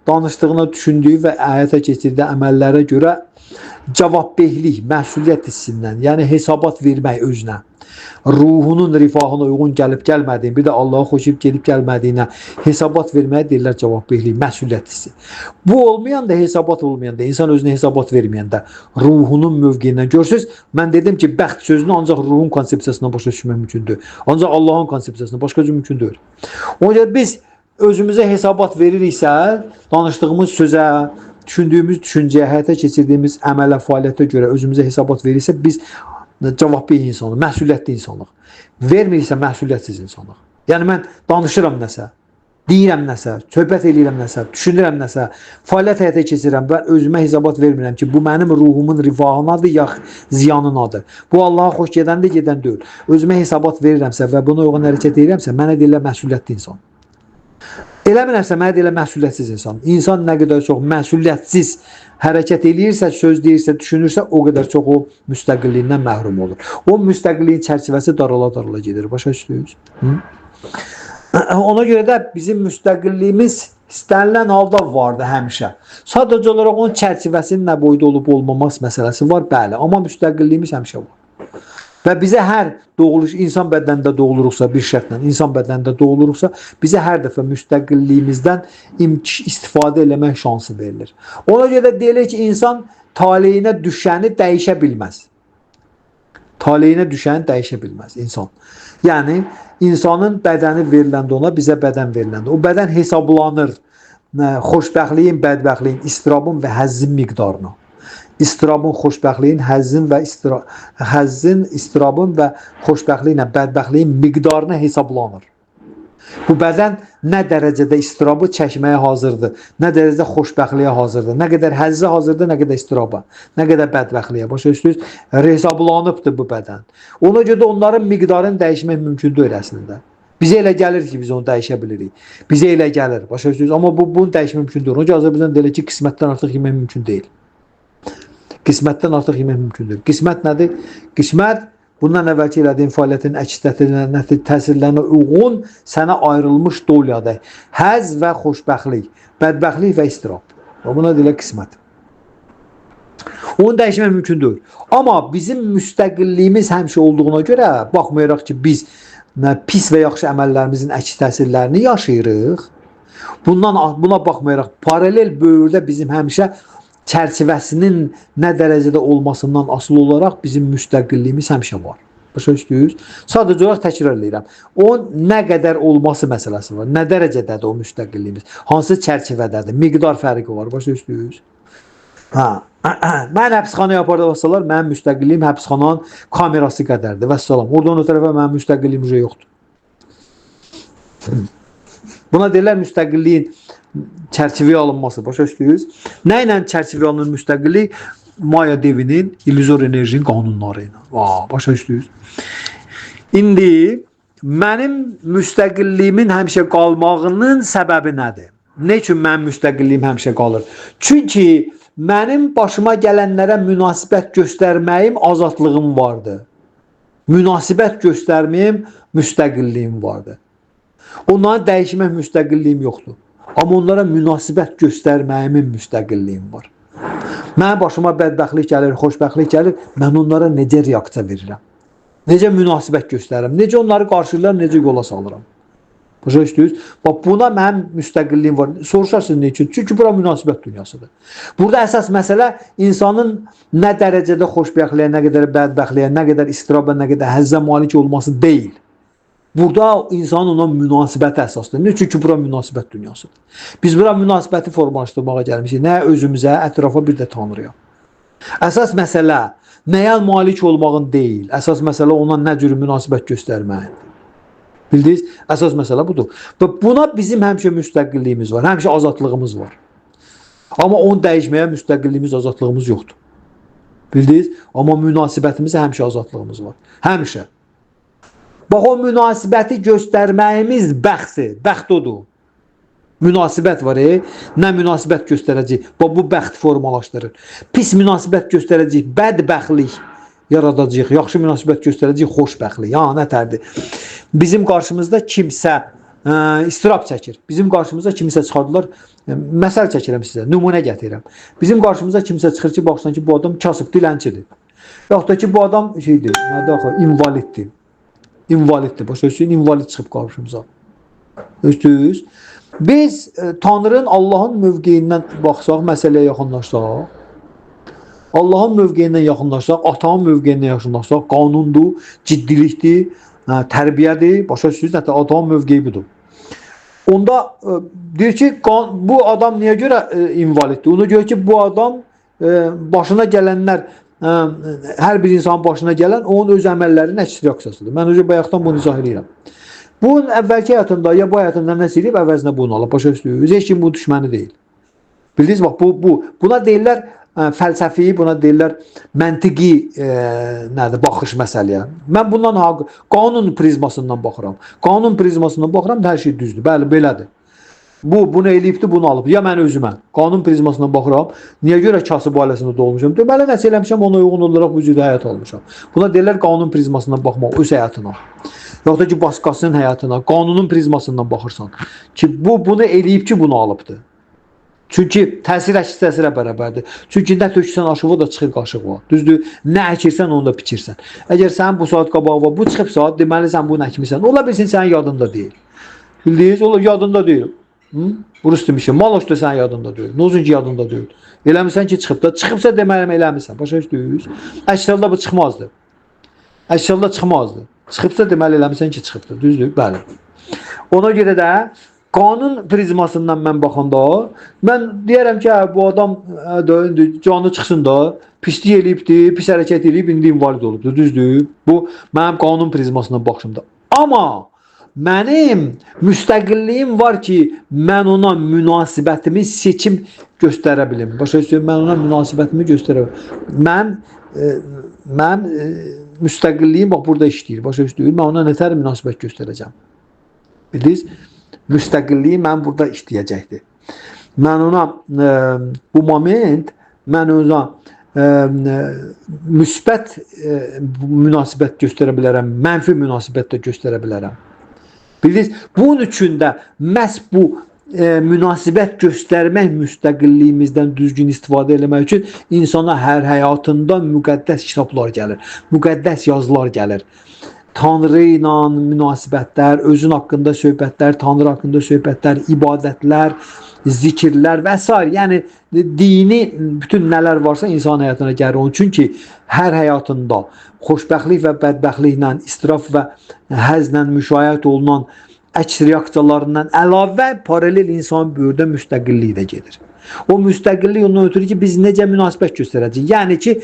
danışdığını düşündüyü və həyata keçirdiyi əməllərə görə cavabdehlik, məsuliyyət hissindən, yəni hesabat vermək özünə, ruhunun rifahına uyğun gəlib gəlmədiyini, bir də Allah'a xoşub gedib gəlmədiyinə hesabat verməyə deyirlər cavabdehlik, məsuliyyət hissi. Bu olmayanda, hesabat olmayanda, insan özünə hesabat verməyəndə ruhunun mövqeyindən görürsünüz. Mən dedim ki, bəxt sözünü ancaq ruhun konsepsiyasına başa düşmək mümkündür. Ancaq Allahın konsepsiyasına başqa cür mümkündür. Ona görə biz özümüzə hesabat veririksə, danışdığımız sözə, düşündüyümüz düşüncəyə, həyata keçirdiyimiz əmələ, fəaliyyətə görə özümüzə hesabat verirsə, biz cavabdeh insanlıq, məsuliyyətli insanlıq. Vermiriksə məsuliyyətsiz insanlıq. Yəni mən danışıram nəsə, deyirəm nəsə, söhbət edirəm nəsə, düşünürəm nəsə, fəaliyyət həyata keçirirəm və özümə hesabat vermirəm ki, bu mənim ruhumun rifahınadır, ya ziyanınadır. Bu Allah'a xoş gedəndə gedən deyil. Özümə hesabat verirəmsə və buna uyğun hərəkət edirəmsə, mənə deyirlər məsuliyyətli insan. Eləmirəmsə, mənə deyirlər məsuliyyətsiz insan. İnsan nə qədər çox məsuliyyətsiz hərəkət edirsə, söz deyirsə, düşünürsə, o qədər çox o müstəqilliyindən məhrum olur. O müstəqilliyin çərçivəsi darala-darala gedir. Başa düşdünüz? Ona görə də bizim müstəqilliyimiz istənilən halda vardı həmişə. Sadəcə olaraq onun çərçivəsinin nə boyda olub olmaması məsələsi var, bəli. Amma müstəqilliyimiz həmişə var. Və bizə hər doğuluş, insan bədənində doğuluruqsa, bir şərtlə, insan bədənində doğuluruqsa, bizə hər dəfə müstəqilliyimizdən istifadə eləmək şansı verilir. Ona görə deyilir ki, insan taleyinə düşəni dəyişə bilməz. Taleyinə düşəni dəyişə bilməz insan. Yəni, insanın bədəni veriləndə ona, bizə bədən veriləndə. O bədən hesablanır xoşbəxtliyin, bədbəxtliyin, istirabın və həzzin miqdarına. İstirabın, xoşbəxtliyin, həzzin, istirabın və xoşbəxtliyin, bədbəxtliyin miqdarına hesablanır. Bu bədən nə dərəcədə istirabı çəkməyə hazırdır, nə dərəcədə xoşbəxtliyə hazırdır, nə qədər həzzə hazırdır, nə qədər istiraba, nə qədər bədbəxtliyə. Başa düşdünüz? Hesablanıbdır bu bədən. Ona görə də onların miqdarını dəyişmək mümkündür əslində. Bizə elə gəlir ki, biz onu dəyişə bilirik. Bizə elə gəlir. Başa düşdünüz? Amma bunu dəyişmək mümkündür. Ona görə Azərbaycan deyilir ki, qismətdən artıq yemək mümkün deyil. Qismətdən artıq yemək mümkündür. Qismət nədir? Qismət, bundan əvvəlki elədiyin fəaliyyətin əks təsirlərinə uyğun sənə ayrılmış dolyadır. Həzz və xoşbəxtlik, bədbəxtlik və istirab. Buna deyilir qismət. Onu dəyişmək mümkündür. Amma bizim müstəqilliyimiz həmişə olduğuna görə, baxmayaraq ki, biz pis və yaxşı əməllərimizin əks təsirlərini yaşayırıq, buna baxmayaraq paralel böyürdə bizim həmişə çərçivəsinin nə dərəcədə olmasından asılı olaraq bizim müstəqilliyimiz həmişə var. Başa düşdünüz? Sadəcə olaraq təkrar edirəm. O nə qədər olması məsələsi var. Nə dərəcədədir o müstəqilliyimiz? Hansı çərçivədədir? Miqdar fərqi var. Başa düşdünüz? Mən həbsxanaya aparsalar, mənim müstəqilliyim həbsxananın kamerası qədərdir. Vəssalam. Oradan o tərəfə mənim müstəqilliyim yoxdur. Buna deyirlər müstəqilliyin çərçivəyə alınması. Başa düşdünüz? Nə ilə çərçivəyə alınır müstəqillik? Maya devinin illüzor enerjinin qanunları ilə. Başa düşdünüz? İndi mənim müstəqilliyimin həmişə qalmağının səbəbi nədir? Ne üçün mənim müstəqilliyim həmişə qalır? Çünki mənim başıma gələnlərə münasibət göstərməyim azadlığım vardı. Münasibət göstərməyim müstəqilliyim vardı. Onları dəyişmək müstəqilliyim yoxdur. Amma onlara münasibət göstərməyimin müstəqilliyim var. Mənim başıma bədbəxtlik gəlir, xoşbəxtlik gəlir, mən onlara necə reaksiya verirəm? Necə münasibət göstərirəm? Necə onları qarşılayıram, necə yola salıram? Başa düşdünüz? Bax, buna mənim müstəqilliyim var. Soruşarsınız ne üçün? Çünki bura münasibət dünyasıdır. Burada əsas məsələ insanın nə dərəcədə xoşbəxtliyə, nə qədər bədbəxtliyə, nə qədər istiraba, nə qədər həzzə malik olması deyil. Burada insanın ona münasibəti əsasdır. Ne? Çünki bura münasibət dünyasıdır. Biz bura münasibəti formalaşdırmağa gəlmişik. Nə özümüzə, ətrafa, bir də Tanrıya. Əsas məsələ nəyə malik olmağın deyil. Əsas məsələ ona nə cür münasibət göstərməkdir. Bildiniz? Əsas məsələ budur. Və buna bizim həmişə müstəqilliyimiz var. Həmişə azadlığımız var. Amma onu dəyişməyə müstəqilliyimiz, azadlığımız yoxdur. Bildiniz? Amma münasibətimizə həmişə azadlığımız var. Həmişə. Bax, o münasibəti göstərməyimiz bəxtdir. Bəxt odur. Münasibət var, nə münasibət göstərəcək. Bax, bu bəxt formalaşdırır. Pis münasibət göstərəcək, bədbəxtlik yaradacaq. Yaxşı münasibət göstərəcək, xoşbəxtlik. Ya, nətərdir? Bizim qarşımızda kimsə istirab çəkir. Bizim qarşımıza kimsə çıxardılar. Məsəl çəkirəm sizə, nümunə gətirirəm. Bizim qarşımıza kimsə çıxır ki, baxsan ki, bu adam kasıb, dilənçidir. Yaxud da ki, bu adam şeydir, invaliddir. İnvaliddir. Başa düşün, invalid çıxıb qarşımıza. Düzdür? Biz Tanrının, Allahın mövqeyindən baxsaq, məsələyə yaxınlaşsaq, Allahın mövqeyindən yaxınlaşsaq, atanın mövqeyindən yaxınlaşsaq, qanundur, ciddilikdir, tərbiyədir, başa düşürsünüz, hətta atanın mövqeyi budur. Onda deyir ki, bu adam niyə görə invaliddir? Ona görə ki, bu adam başına gələnlər, hər bir insanın başına gələn onun öz əməllərinin əks reaksiyasıdır. Mən özü bayaqdan bunu izah edirəm. Bunun əvvəlki həyatında ya bu həyatında nəsə edib, əvəzinə bunu alıb, başa düşürsünüz. Heç kim bu düşməni deyil. Bildiniz, bax, buna deyirlər fəlsəfi, buna deyirlər məntiqi baxış məsələyə. Mən bundan qanun prizmasından baxıram. Qanun prizmasından baxıram, hər şey düzdür. Bəli, belədir. Bunu eləyibdir, bunu alıb. Ya mən özümə qanun prizmasından baxıram, niyə görə kasıb ailəsində doğulmuşam? Deməli, nəsə eləmişəm, ona uyğun olaraq bu cürdə həyat almışam. Buna deyirlər qanun prizmasından baxmaq, öz həyatına. Yoxsa ki, başqasının həyatına, qanunun prizmasından baxırsan. Ki, bunu eləyib ki, bunu alıbdır. Çünki təsir əks təsirə bərabərdir. Çünki nə töksən aşığı da çıxır qaşığı. Düzdür? Nə əkirsən, onu da biçirsən. Əgər sənin bu saat qabağı var, bu çıxıb saat, deməli sən bunu əkmirsən. Ola bilsin sənin yadında deyil. Bildiniz? Ola yadında deyil. Rus demişim. Maloş da sənin yadında deyil. Nozunc yadında deyil. Eləmirsən ki, çıxıb da. Çıxıbsa deməli eləmirsən. Başa düşdünüz? Əksəldə bu çıxmazdı. Əksəldə çıxmazdı. Çıxıbsa deməli eləmirsən ki, çıxıbdı. Düzdür? Bəli. Ona görə də qanun prizmasından mən baxanda, mən deyərəm ki, bu adam canı çıxsın da, pislik eləyibdir, pis hərəkət eləyib, indi invalid olubdur. Düzdür? Bu, mənim qanun prizmasından baxışımda. Amma mənim müstəqilliyim var ki, mən ona münasibətimi seçim göstərə bilim. Başa düşürəm, mən ona münasibətimi göstərə bilim. Mənim müstəqilliyim bax burada işləyir. Başa düşürəm, mən ona nətər münasibət göstərəcəm. Bildiniz? Müstəqilliyi mən burada işləyəcəkdir. Mən ona bu moment, mən ona müsbət münasibət göstərə bilərəm, mənfi münasibət də göstərə bilərəm. Bildiniz? Bunun üçün də məhz bu münasibət göstərmək müstəqilliyimizdən düzgün istifadə etmək üçün insana hər həyatında müqəddəs kitablar gəlir, müqəddəs yazılar gəlir. Tanrı ilə münasibətlər, özün haqqında söhbətlər, Tanrı haqqında söhbətlər, ibadətlər, zikirlər və s. Yəni dini bütün nələr varsa insan həyatına gəlir. Onun üçün ki, hər həyatında xoşbəxtlik və bədbəxtliklə, istiraf və həzlə müşayiət olunan əks reaksiyalarından əlavə paralel insan böyrdə müstəqillik də gedir. O müstəqillik ondan ötürü ki, biz necə münasibət göstərəcəyik. Yəni ki,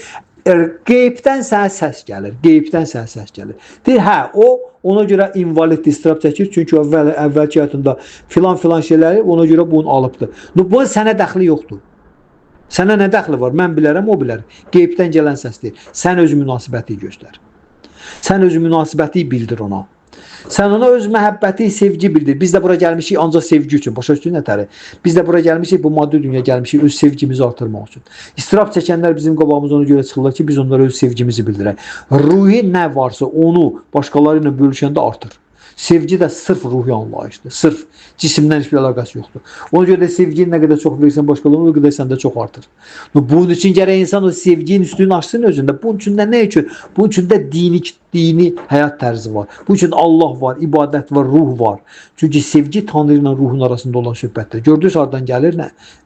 qeybdən sənə səs gəlir. Qeybdən sənə səs gəlir. Deyir, hə, ona görə invalid istirab çəkir. Çünki əvvəlki həyatında filan şeyləri ona görə bunu alıbdır. Bunun sənə dəxli yoxdur. Sənə nə dəxli var? Mən bilərəm, o bilər. Qeybdən gələn səs deyir. Sən öz münasibəti göstər. Sən öz münasibəti bildir ona. Sən ona öz məhəbbəti, sevgi bildir. Biz də bura gəlmişik ancaq sevgi üçün. Başa düşdün nətəri? Biz də bura gəlmişik, bu maddi dünyaya gəlmişik öz sevgimizi artırmaq üçün. İstirab çəkənlər bizim qabağımıza ona görə çıxırlar ki, biz onlara öz sevgimizi bildirək. Ruhi nə varsa onu başqaları ilə bölüşəndə artır. Sevgi də sırf ruhi anlayışdır. Sırf cisimdən hiçbir əlaqəsi yoxdur. Ona görə də sevgini nə qədər çox verirsən başqalarına, o qədər səndə çox artır. Bunun üçün gərək insan o sevginin üstünü açsın özündə. Bunun üçün də nə üçün? Bunun üçün də dini həyat tərzi var. Bunun üçün Allah var, ibadət var, ruh var. Çünki sevgi Tanrı ilə ruhun arasında olan söhbətdir. Gördünüz hardan gəlir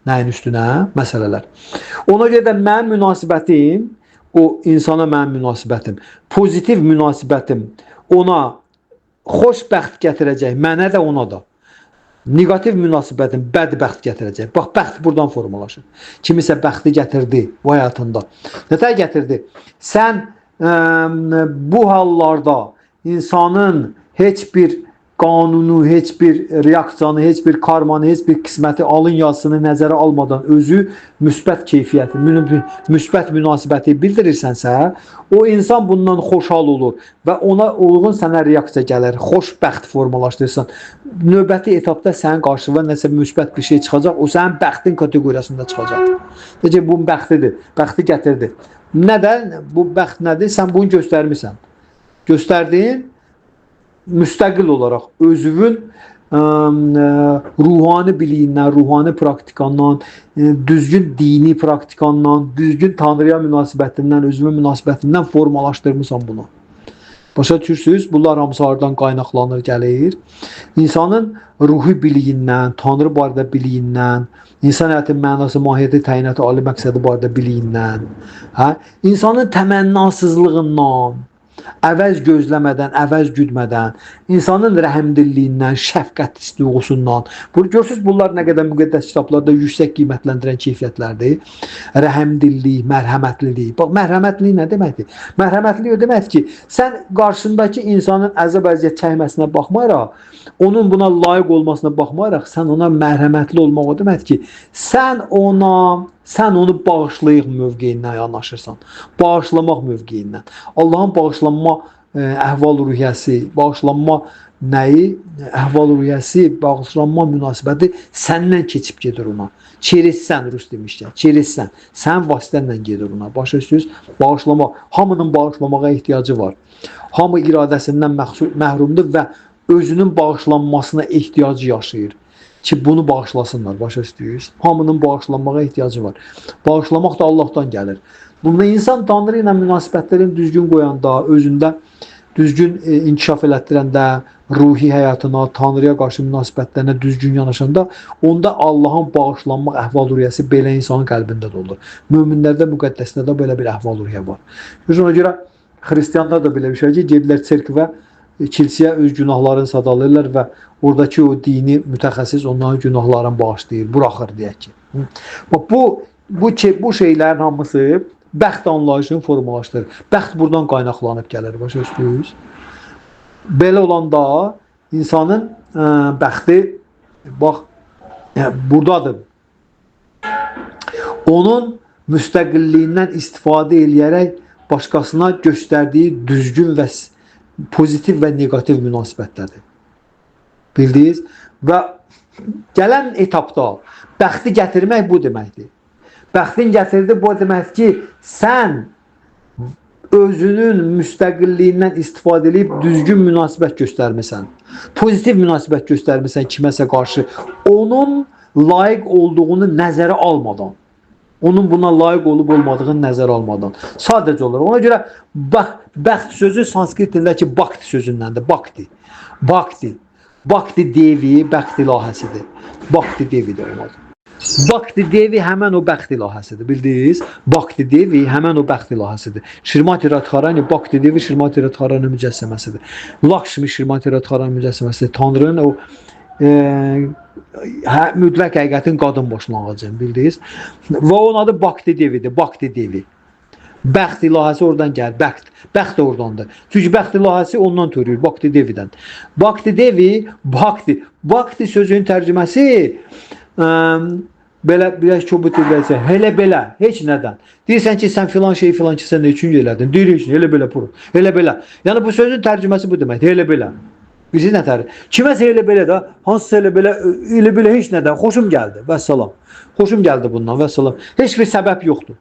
nəyin üstünə? Məsələlər. Ona görə də mənim münasibətim, o insana mənim münasibətim, pozitiv münasibətim ona xoşbəxt gətirəcək, mənə də ona da. Negativ münasibətin bədbəxt gətirəcək. Bax, bəxt buradan formalaşır. Kimisə bəxti gətirdi bu həyatında. Nətər gətirdi? Sən bu hallarda insanın heç bir qanunu, heç bir reaksiyanı, heç bir karmanı, heç bir qisməti, alın yazısını nəzərə almadan özü müsbət keyfiyyəti, müsbət münasibəti bildirirsənsə, o insan bundan xoşhal olur və ona uyğun sənə reaksiya gəlir, xoşbəxt formalaşdırırsan. Növbəti etapda sənin qarşına nəsə müsbət bir şey çıxacaq, o sənin bəxtin kateqoriyasında çıxacaq. Necə bu bəxtidir, bəxti gətirdi. Nədən? Bu bəxt nədir? Sən bunu göstərmirsən. Göstərdin, müstəqil olaraq özünün ruhani biliyindən, ruhani praktikandan, düzgün dini praktikandan, düzgün Tanrıya münasibətindən, özünün münasibətindən formalaşdırmısan bunu. Başa düşürsünüz? Bunlar hamısı hardan qaynaqlanır, gəlir. İnsanın ruhi biliyindən, Tanrı barədə biliyindən, insan həyatının mənası, mahiyyəti, təyinatı, ali məqsədi barədə biliyindən, insanın təmənnasızlığından, əvəz gözləmədən, əvəz güdmədən, insanın rəhmdilliyindən, şəfqət duyğusundan. Görürsünüz, bunlar nə qədər müqəddəs kitablarda yüksək qiymətləndirən keyfiyyətlərdir. Rəhmdillik, mərhəmətlilik. Bax, mərhəmətlilik nə deməkdir? Mərhəmətlilik o deməkdir ki, sən qarşındakı insanın əzab-əziyyət çəkməsinə baxmayaraq, onun buna layiq olmasına baxmayaraq, sən ona mərhəmətli olmaq o deməkdir ki, sən onu bağışlayıq mövqeyindən yanaşırsan. Bağışlamaq mövqeyindən. Allahın bağışlanma əhval-ruhiyyəsi, bağışlanma nəyi? Əhval-ruhiyyəsi, bağışlanma münasibəti səndən keçib gedir ona. Çeressən, rus demişkən, çeressən. Sən vasitənlə gedir ona. Başa düşürsünüz? Bağışlamaq. Hamının bağışlamağa ehtiyacı var. Hamı iradəsindən məhrumdur və özünün bağışlanmasına ehtiyacı yaşayır. Ki bunu bağışlasınlar, başa düşdünüz? Hamının bağışlanmağa ehtiyacı var. Bağışlamaq da Allahdan gəlir. Bunda insan Tanrı ilə münasibətlərini düzgün qoyanda, özündə düzgün inkişaf elətdirəndə, ruhi həyatına, Tanrıya qarşı münasibətlərinə düzgün yanaşanda, onda Allahın bağışlanmaq əhval-ruhiyyəsi belə insanın qəlbində də olur. Möminlərdə, müqəddəslərdə belə bir əhval-ruhiyyə var. Ona görə xristiyanlar da belə bir şey ki, gedilər çerkvə, kilsəyə öz günahlarını sadalayırlar və oradakı o dini mütəxəssis onların günahlarını bağışlayır, buraxır deyək ki. Bu şeylərin hamısı bəxt anlayışını formalaşdırır. Bəxt buradan qaynaqlanıb gəlir, başa düşdünüz? Belə olanda insanın bəxti bax buradadır. Onun müstəqilliyindən istifadə eləyərək başqasına göstərdiyi düzgün və pozitiv və negativ münasibətlədir. Bildiniz? Və gələn etapda bəxti gətirmək bu deməkdir. Bəxtin gətirdi bu deməkdir ki, sən özünün müstəqilliyindən istifadə edib düzgün münasibət göstərmirsən. Pozitiv münasibət göstərmirsən kiməsə qarşı. Onun layiq olduğunu nəzərə almadan. Onun buna layiq olub olmadığını nəzərə almadan. Sadəcə olaraq. Ona görə bəxt sözü sanskrit dilindəki bhakti sözündəndir. Bhakti. Bhakti. Bhakti devi bəxt ilahəsidir. Bhakti devi də olmaz. Bhakti devi həmən o bəxt ilahəsidir. Bildiniz? Bhakti devi həmən o bəxt ilahəsidir. Şrimati Radharani Bhakti devi Şrimati Radharani mücəssəməsidir. Lakshmi Şrimati Radharani mücəssəməsidir. Tanrının o müdrək həqiqətin qadın başlanğıcını bildiniz. Və onun adı Bhakti devidir. Bhakti devi. Bəxt ilahəsi oradan gəlir. Bəxt oradandır. Çünki bəxt ilahəsi ondan törür. Bhakti devidən. Bhakti devi, Bhakti. Bhakti sözünün tərcüməsi belə biraz çobut edilsə, elə belə, heç nədən. Deyirsən ki, sən filan şeyi filan kəsən nə üçün elədin? Deyir üçün, elə belə puru. Elə belə. Yəni bu sözün tərcüməsi bu deməkdir. Elə belə. Bilirsiniz nətər? Kiməsə elə belə də, hansısa elə belə heç nədən xoşum gəldi. Vəssalam. Xoşum gəldi bundan. Vəssalam. Heç bir səbəb yoxdur.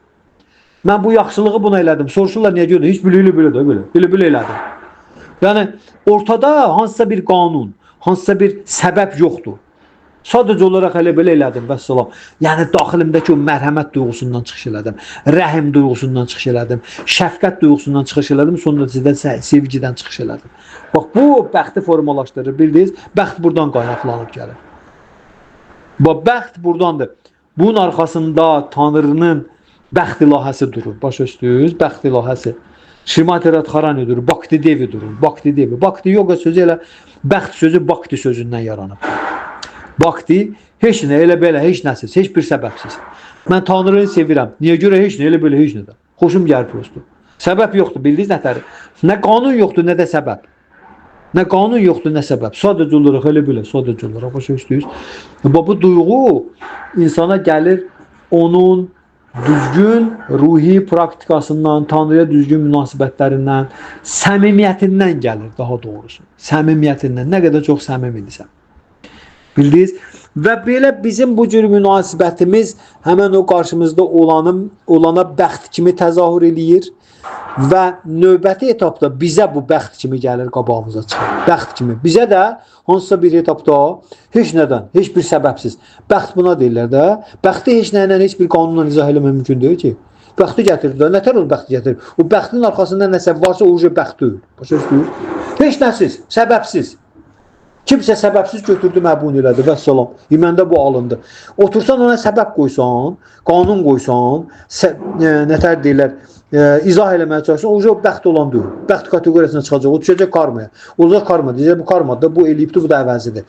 Mən bu yaxşılığı buna elədim. Soruşurlar niyə gördün? Heç belə də belə. Belə elədim. Yəni ortada hansısa bir qanun, hansısa bir səbəb yoxdur. Sadəcə olaraq elə belə elədim vəssalam. Yəni daxilimdəki o mərhəmət duyğusundan çıxış elədim. Rəhim duyğusundan çıxış elədim. Şəfqət duyğusundan çıxış elədim. Sonra sizdən sevgidən çıxış elədim. Bax bu bəxti formalaşdırır. Bildiniz? Bəxt buradan qaynaqlanıb gəlir. Bax bəxt buradandır. Bunun arxasında Tanrının bəxt ilahəsi durur. Başa düşdünüz? Bəxt ilahəsi. Şrimati Radharani durur. Bhakti Devi durur. Bhakti Devi. Bhakti yoga sözü elə bəxt sözü Bhakti sözündən yaranıb. Bhakti heç nə elə belə, heç nəsiz, heç bir səbəbsiz. Mən Tanrını sevirəm. Niyə görə heç nə elə belə, heç nədən. Xoşum gəlir prosto. Səbəb yoxdur, bildiniz nətəri? Nə qanun yoxdur, nə də səbəb. Nə qanun yoxdur, nə səbəb. Sadəcə olaraq elə belə, sadəcə olaraq başa düşdünüz. Bu duyğu insana gəlir onun düzgün ruhi praktikasından, Tanrıya düzgün münasibətlərindən, səmimiyyətindən gəlir daha doğrusu. Səmimiyyətindən, nə qədər çox səmimidirsən. Bildiniz? Və belə bizim bu cür münasibətimiz həmən o qarşımızda olana bəxt kimi təzahür eləyir və növbəti etapda bizə bu bəxt kimi gəlir, qabağımıza çıxır. Bəxt kimi. Bizə də hansısa bir etapda heç nədən, heç bir səbəbsiz. Bəxt buna deyirlər də. Bəxti heç nəylə, heç bir qanunla izah eləmək mümkün deyil ki. Bəxti gətirir də. Nətər onu bəxti gətirir? O bəxtin arxasında nəsə varsa o bəxt deyil. Başa düşdünüz? Heç nəsiz, səbəbsiz. Kimsə səbəbsiz götürdü, məbun elədi, vəssalam. Məndə bu alındı. Otursan ona səbəb qoysan, qanun qoysan, nətər deyirlər, izah eləməyə çalışsan, o bəxt olan deyil. Bəxt kateqoriyasına çıxacaq, o düşəcək karmaya. Olacaq karma, deyəcək, bu karmadır, bu eləyibdir, bu da əvəzidir.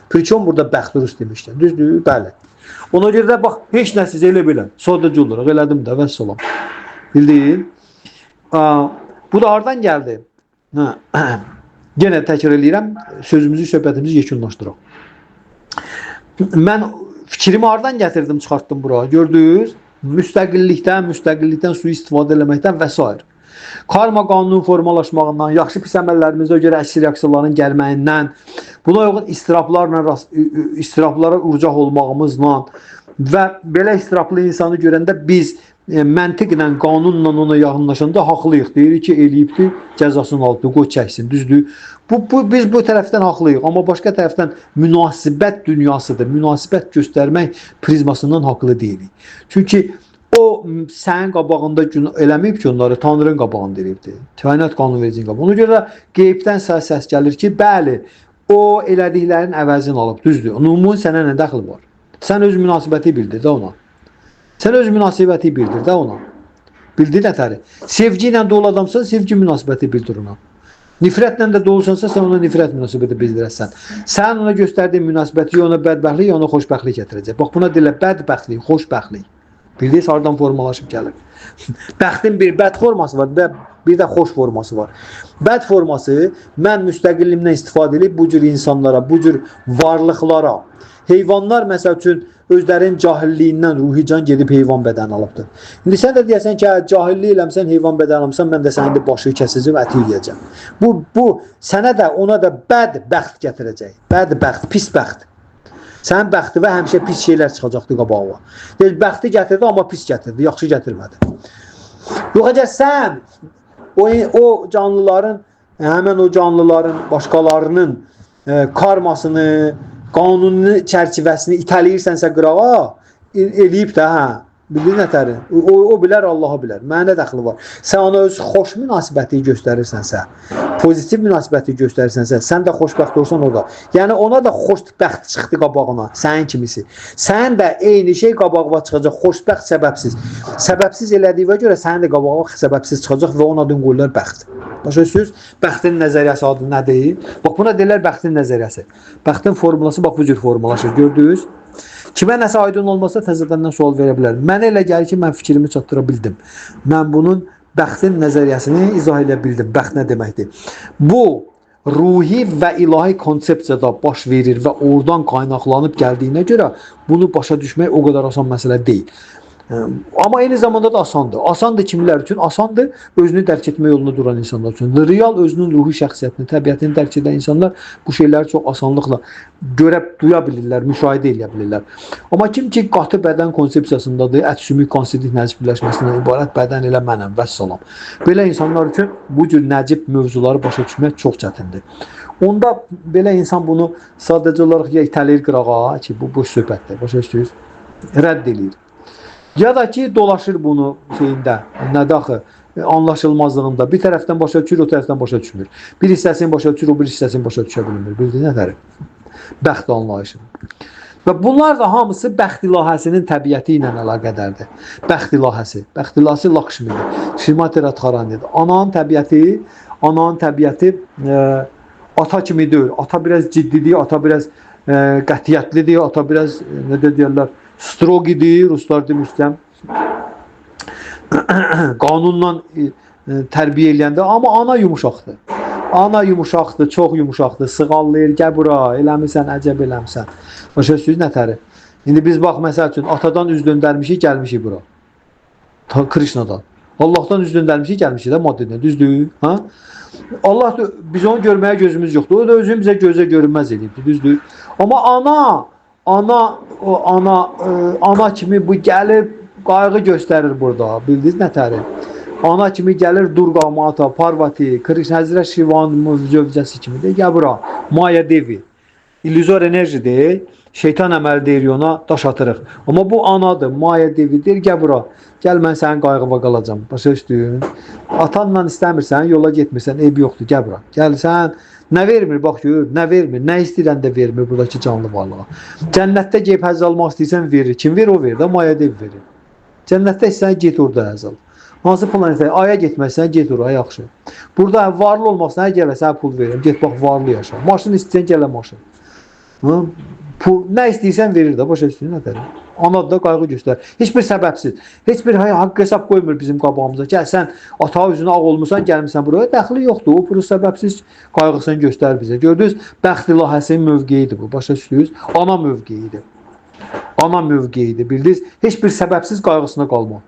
Priçom burada bəxt rus demişlər, düzdür, bəli. Ona görə də, bax, heç nəsiz elə belə, sadəcə olaraq elədim də, vəssalam. Bildin? Bu da hardan gəldi? Yenə təkrar eləyirəm, sözümüzü, söhbətimizi yekunlaşdıraq. Mən fikrimi hardan gətirdim, çıxartdım bura. Gördünüz? Müstəqillikdən sui-istifadə eləməkdən və s. Karma qanunun formalaşmağından, yaxşı pis əməllərimizə görə əksir reaksiyaların gəlməyindən, buna uyğun istiraplara urcaq olmağımızla və belə istiraplı insanı görəndə biz məntiqlə, qanunla ona yaxınlaşanda haqlıyıq. Deyirik ki, eləyibdir, cəzasını alıbdır, qoy çəksin, düzdür. Biz bu tərəfdən haqlıyıq, amma başqa tərəfdən münasibət dünyasıdır. Münasibət göstərmək prizmasından haqlı deyilik. Çünki o sənin qabağında eləməyib ki, onları Tanrının qabağında eləyibdir. Kainat qanunvericinin qabağında. Ona görə qeybdən səs gəlir ki, bəli, o elədiklərin əvəzini alıb, düzdür. Onun sənə nə dəxli var? Sən öz münasibəti bildir də ona. Sən öz münasibəti bildir də ona. Bildir nətəri? Sevgi ilə dolu adamsan, sevgi münasibəti bildir ona. Nifrətlə də dolusansa, sən ona nifrət münasibəti bildirəsən. Sən ona göstərdiyin münasibəti ya ona bədbəxtlik, ya ona xoşbəxtlik gətirəcək. Bax, buna deyirlər bədbəxtlik, xoşbəxtlik. Bildiniz, hardan formalaşıb gəlir. Bəxtin bir bəd forması var, bir də xoş forması var. Bəd forması, mən müstəqillimdən istifadə edib bu cür insanlara, bu cür varlıqlara, heyvanlar məsəl üçün özlərinin cahilliyindən ruhi can gedib heyvan bədəni alıbdır. İndi sən də deyəsən ki, cahillik eləmsən, heyvan bədəni almışsan, mən də sənin başı kəsicəm, əti yiyəcəm. Bu sənə də, ona da bədbəxt gətirəcək. Bədbəxt, pis bəxt. Sənin bəxti və həmişə pis şeylər çıxacaqdı qabağa. Deyil, bəxti gətirdi, amma pis gətirdi, yaxşı gətirmədi. Yox, əgər sən o canlıların, həmən o canlıların, başqalarının karmasını, qanunun çərçivəsini itəliyirsənsə qırağa, eləyib də, hə, bildin nətəri? O bilər, Allaha bilər. Mənə dəxli var. Sən ona öz xoş münasibəti göstərirsənsə, pozitiv münasibəti göstərirsənsə, sən də xoşbəxt olsan orada. Yəni ona da xoşbəxt çıxdı qabağına, sənin kimisi. Sən də eyni şey qabağına çıxacaq, xoşbəxt səbəbsiz. Səbəbsiz elədiyinə görə sənin də qabağına səbəbsiz çıxacaq və onun adını qoyurlar bəxt. Başa düşürsünüz? Bəxtin nəzəriyyəsi adı nədir? Bax, buna deyirlər bəxtin nəzəriyyəsi. Bəxtin formulası bax bu cür formulaşır, gördünüz? Kimə nəsə aydın olmasa təzədən sual verə bilər. Mənə elə gəlir ki, mən fikrimi çatdıra bildim. Mən bunun bəxtin nəzəriyyəsini izah edə bildim. Bəxt nə deməkdir? Bu, ruhi və ilahi konsepsiyada baş verir və oradan qaynaqlanıb gəldiyinə görə bunu başa düşmək o qədər asan məsələ deyil. Ama eyni zamanda da asandır. Asandır kimlər üçün? Asandır özünü dərk etmə yolunda duran insanlar üçün. Real özünün ruhi şəxsiyyətini, təbiətini dərk edən insanlar bu şeyləri çox asanlıqla görə, duya bilirlər, müşahidə edə bilirlər. Amma kim ki qatı bədən konsepsiyasındadır, ət sümük konstitutiv nəcib birləşməsindən ibarət bədən elə mənəm, vəssalam. Belə insanlar üçün bu cür nəcib mövzuları başa düşmək çox çətindir. Onda belə insan bunu sadəcə olaraq ya itələyir qırağa ki, bu boş söhbətdir, başa düşdünüz? Rədd edir. Ya da ki dolaşır bunu şeyində, nədir axı, anlaşılmazlığında. Bir tərəfdən başa düşür, o tərəfdən başa düşmür. Bir hissəsini başa düşür, o bir hissəsini başa düşə bilmir. Bildiniz nətəri? Bəxt anlayışı. Və bunlar da hamısı bəxt ilahəsinin təbiəti ilə əlaqədardır. Bəxt ilahəsi. Bəxt ilahəsi Lakşmidir. Şrimati Radharanidir. Ananın təbiəti ata kimi deyil. Ata biraz ciddidir, ata biraz qətiyyətlidir, ata biraz nə deyirlər, strog idi, Ruslar demişkən, qanunla tərbiyə eləyəndə, amma ana yumuşaqdır. Ana yumuşaqdır, çox yumuşaqdır, sığallayır, gəl bura, eləmirsən, əcəb eləmirsən. Başa düşdünüz nətəri? İndi biz bax, məsəl üçün, atadan üz döndərmişik, gəlmişik bura. Krishnadan. Allahdan üz döndərmişik, gəlmişik də maddidən, düzdür? Allah da, biz onu görməyə gözümüz yoxdur. O da özünü bizə gözə görünməz edibdir, düzdür? Amma ana kimi bu gəlir, qayğı göstərir burada. Bildiniz nətəri? Ana kimi gəlir Durga Mata, Parvati, Krishna Həzrət Şivanın zövcəsi kimi deyir, gəl bura, Maya Devi. İllüzor enerjidir, şeytan əməli deyir ona, daş atırıq. Amma bu anadır, Maya Devidir, gəl bura, gəl mən sənin qayğıva qalacam, başa düşdün? Atanla istəmirsən, yola getmirsən, eybi yoxdur, gəl bura. Gəl sən, nə vermir, bax gör, nə vermir, nə istəyirən də vermir buradakı canlı varlığa. Cənnətdə geyib həzz almaq istəyirsən verir, kim verir o verir də, Maya Devi verir. Cənnətdə istəyirsən get orada həzz al. Hansı planetə, aya getməsən, get oraya, yaxşı. Burada varlı olmaqsan, gələ sənə pul verirəm, get bax varlı yaşa. Maşın istəyirsən, gələ maşın. Nə istəyirsən verir də, başa düşdün nətədir? Anadır da qayğı göstərir. Heç bir səbəbsiz, heç bir haqq hesab qoymur bizim qabağımıza. Gəl sən ata üzünə ağ olmuşsan, gəlmirsən buraya, dəxli yoxdur. O səbəbsiz qayğısını göstərir bizə. Gördünüz, bəxt ilahəsinin mövqeyidir bu, başa düşdünüz? Ana mövqeyidir. Ana mövqeyidir, bildiniz? Heç bir səbəbsiz qayğısına qalma.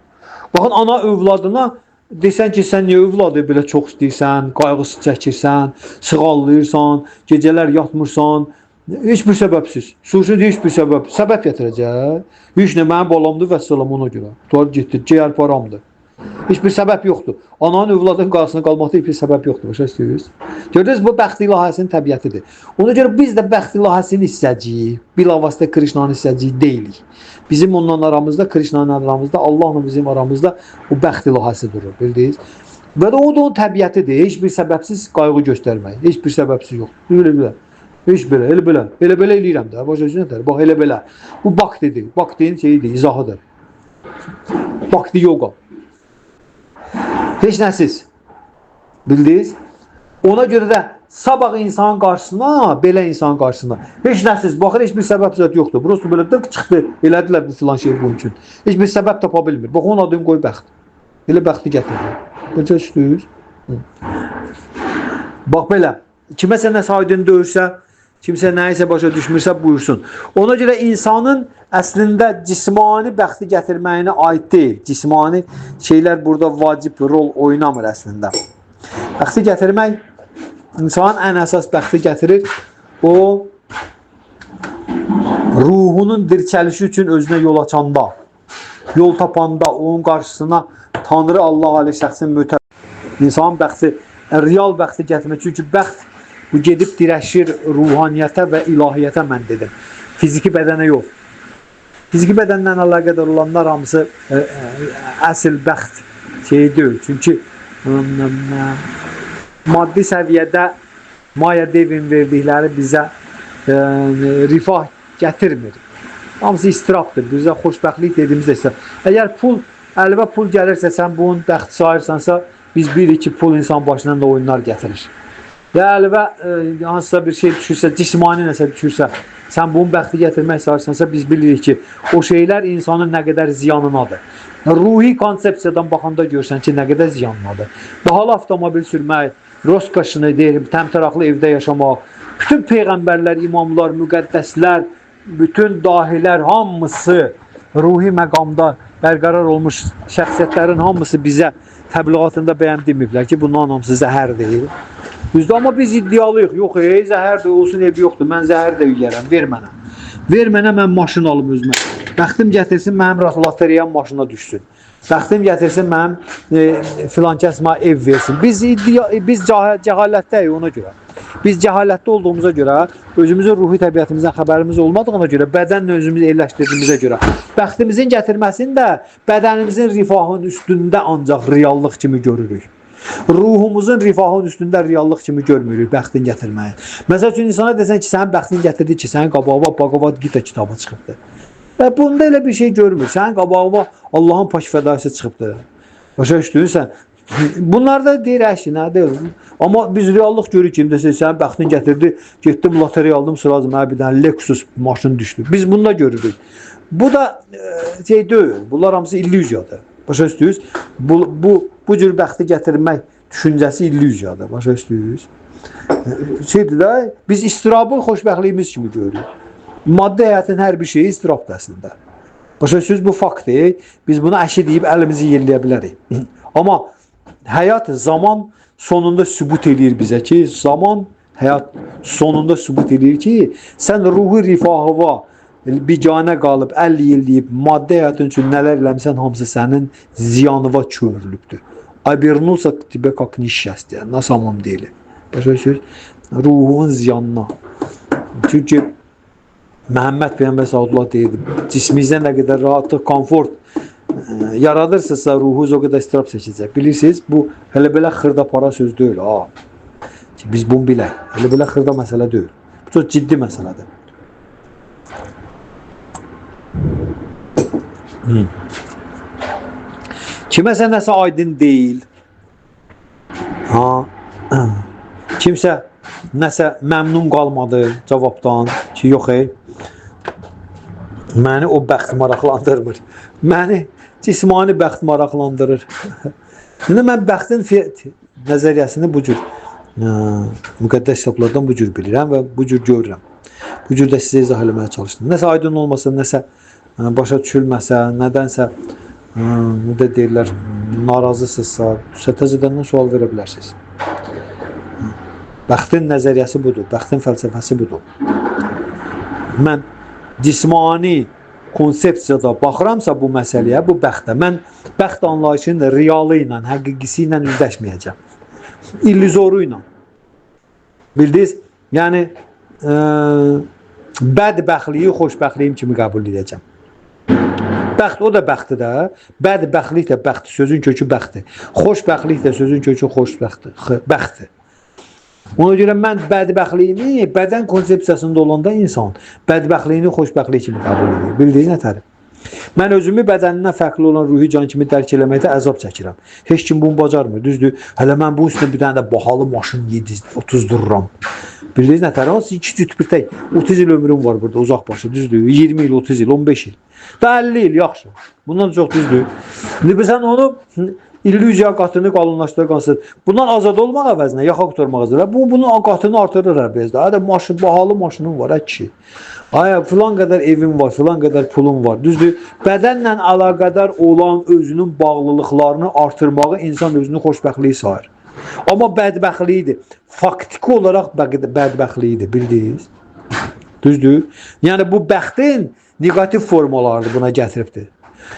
Baxın, ana övladına desən ki, sən niyə övladı belə çox istəyirsən, qayğısı çəkirsən, sığallayırsan, gecələr yatmırsan, heç bir səbəbsiz. Sursun heç bir səbəb gətirəcək. Heç nə, mənim balamdır və səlam ona görə. Tutar getdi, cəyər paramdır. Heç bir səbəb yoxdur. Ananın övladının qarşısına qalmaqda heç bir səbəb yoxdur. Başa düşdünüz? Gördünüz, bu bəxt ilahəsinin təbiətidir. Ona görə biz də bəxt ilahəsinin hissəciyik. Bilavasitə Krishnanın hissəciyi deyilik. Bizim ondan aramızda, Krishnanın aramızda, Allahla bizim aramızda o bəxt ilahəsi durur. Bildiniz? Və də o da onun təbiətidir. Heç bir səbəbsiz qayğı göstərmək. Heç bir səbəbsiz yoxdur. Elə. Heç belə, elə eləyirəm də. Başa düşdünüz? Bax, elə belə. Bu bhaktidir. Bhaktinin şeyidir, izahıdır. Bhakti yoga. Heç nəsiz. Bildiniz? Ona görə də sabah insanın qarşısına, belə insanın qarşısına heç nəsiz, baxır, heç bir səbəb zət yoxdur. Burası belə dırk çıxdı, elədilər bu filan şey bunun üçün. Heç bir səbəb tapa bilmir. Bax, onun adını qoy bəxt. Elə bəxti gətirir. Necə düşdünüz? Bax, belə. Kiməsə nəsə aydın döyürsə, kimsə nəyisə başa düşmürsə buyursun. Ona görə insanın əslində cismani bəxti gətirməyinə aid deyil. Cismani şeylər burada vacib rol oynamır əslində. Bəxti gətirmək, insanın ən əsas bəxti gətirir. O, ruhunun dirçəlişi üçün özünə yol açanda, yol tapanda, onun qarşısına Tanrı Allah Ali şəxsin insanın bəxti, real bəxti gətirmək. Çünki bəxt bu gedib dirəşir ruhaniyyətə və ilahiyyətə, mən dedim. Fiziki bədənə yox. Fiziki bədənlə əlaqədar olanlar hamısı əsl bəxt şeyi deyil. Çünki maddi səviyyədə Maya Devin verdikləri bizə rifah gətirmir. Hamısı istirabdır. Bizə xoşbəxtlik dediyimizdə istirab. Əgər əlimə pul gəlirsə, sən bunun bəxti sayırsansa, biz bilirik ki, pul insan başından da oyunlar gətirir. Ya əlimə hansısa bir şey düşürsə, cismani nəsə düşürsə, sən bunun bəxti gətirmək sayırsansa, biz bilirik ki, o şeylər insanın nə qədər ziyanınadır. Ruhi konsepsiyadan baxanda görsən ki, nə qədər ziyanınadır. Bahalı avtomobil sürmək, roskaşını deyim, təmtəraqlı evdə yaşamaq, bütün peyğəmbərlər, imamlar, müqəddəslər, bütün dahilər, hamısı ruhi məqamda bərqərar olmuş şəxsiyyətlərin hamısı bizə təbliğatında bəyan deməyiblər ki, bunların hamısı zəhər deyil. Düzdür, amma biz iddialıyıq. Yox, zəhər də olsun, ev yoxdur. Mən zəhər də yeyərəm, ver mənə. Ver mənə, mən maşın alım özümə. Bəxtim gətirsin, mənim loteriyam maşına düşsün. Bəxtim gətirsin, mənim filan kəs mənə ev versin. Biz cəhalətdəyik ona görə. Biz cəhalətdə olduğumuza görə, özümüzün ruhi təbiətimizdən xəbərimiz olmadığına görə, bədənlə özümüzü yerləşdirdiyimizə görə, bəxtimizin gətirməsini də bədənimizin rifahının üstündə ancaq reallıq kimi görürük. Ruhumuzun rifahının üstündə reallıq kimi görmürük bəxtin gətirməyi. Məsəl üçün, insana desən ki, sənin bəxtin gətirdi ki, sənin qabağıma Bhagavad Gita kitabı çıxıbdır. Və bunda elə bir şey görmür. Sənin qabağıma Allahın pak fədaisi çıxıbdır. Başa düşdürsən? Bunlar da deyir, əşi, nə deyil. Amma biz reallıq görürük ki, sənin bəxtin gətirdi, getdim loteriya aldım, sıracım, bir dənə Lexus maşın düşdü. Biz bunda görürük. Bu da şey deyil, bunlar hamısı illüziyadır. Başa düşdünüz? Bu cür bəxti gətirmək düşüncəsi illüziyadır. Başa düşdünüz? Şeydir də, biz istirabı xoşbəxtliyimiz kimi görürük. Maddi həyatın hər bir şeyi istirabdır əslində. Başa düşdünüz? Bu faktdır. Biz bunu əşi deyib əlimizi yerləyə bilərik. Amma həyat zaman sonunda sübut edir bizə ki, həyat sonunda sübut edir ki, sən ruhi rifahıva biganə qalıb, 50 il deyib, maddi həyatın üçün nələr eləmişsən, hamısı sənin ziyanıva çövürülübdür. Обернулся к тебе как несчастье, на самом деле. Başa düşür? Ruhun ziyanına. Çünki Məhəmməd Peyğəmbər sallallahu deyirdi, cisminizdə nə qədər rahatlıq, komfort yaradırsınızsa, ruhunuz o qədər istirab çəkəcək. Bilirsiniz, bu hələ belə xırda para söz deyil. Biz bunu bilək. Hələ belə xırda məsələ deyil. Bu çox ciddi məsələdir. Kiməsə nəsə aydın deyil. Kimsə nəsə məmnun qalmadı cavabdan ki, yox məni o bəxt maraqlandırmır. Məni cismani bəxt maraqlandırır. İndi mən bəxtin nəzəriyyəsini bu cür müqəddəs kitablardan bu cür bilirəm və bu cür görürəm. Bu cür də sizə izah eləməyə çalışdım. Nəsə aydın olmasa, nəsə başa düşülməsə, nədənsə nə deyirlər, narazısınızsa, təzədən sual verə bilərsiniz. Bəxtin nəzəriyyəsi budur, bəxtin fəlsəfəsi budur. Mən cismani konsepsiyada baxıramsa bu məsələyə, bu bəxtə, mən bəxt anlayışının realı ilə, həqiqisi ilə üzləşməyəcəm. İllüzoru ilə. Bildiniz? Yəni, bədbəxtliyi xoşbəxtliyim kimi qəbul edəcəm. Bəxt o da bəxtdir də, bədbəxtlik də bəxtdir, sözün kökü bəxtdir. Xoşbəxtlik də sözün kökü bəxtdir. Ona görə mən bədbəxtliyini bədən konsepsiyasında olanda insan bədbəxtliyini xoşbəxtlik kimi qəbul edir. Bildiyiniz nətədir? Mən özümü bədənindən fərqli olan ruhi can kimi dərk eləməkdə əzab çəkirəm. Heç kim bunu bacarmır, düzdür? Hələ mən bu üstündə bir dənə də bahalı maşın 30 dururam. Bildiyiniz nətədir? Hansı 2 cütbürtək, 30 il ömrüm var burada, uzaq başı, düzdür? 20 il, 30 il, 15 il. Da 50 il, yaxşı. Bundan çox düzdür. İndi sən onu illüziya qatını qalınlaşdırır. Bundan azad olmaq əvəzinə yaxa qutarmaq əvəzinə. Bunun qatını artırır əvəzdə. Hədə bahalı maşının var, kişi. Filan qədər evim var, filan qədər pulum var. Düzdür? Bədənlə əlaqədar olan özünün bağlılıqlarını artırmağı insan özünü xoşbəxtliyi sayır. Amma bədbəxtliyidir. Faktiki olaraq bədbəxtliyidir, bildiniz? Düzdür? Yəni bu bəxtin negativ formalarını buna gətiribdir.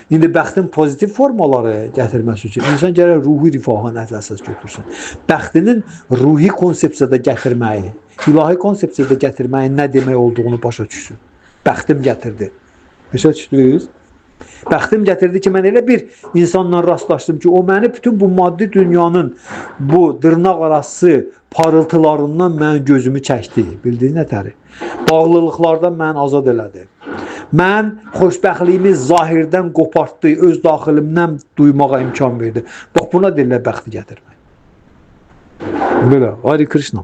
İndi bəxtin pozitiv formaları gətirməsi üçün insan gərək ruhi rifahın əsas götürsün. Bəxtinin ruhi konsepsiyada gətirməyi, ilahi konsepsiyada gətirməyin nə demək olduğunu başa düşsün. Bəxtim gətirdi. Başa düşdünüz? Bəxtim gətirdi ki, mən elə bir insanla rastlaşdım ki, o məni bütün bu maddi dünyanın bu dırnaq arası parıltılarından mən gözümü çəkdi. Bildiniz nətəri? Bağlılıqlardan mən azad elədi. Mən xoşbəxtliyimi zahirdən qopartdı, öz daxilimdən duymağa imkan verdi. Bax, buna deyirlər bəxti gətirmək. Belə, Hare Krishna.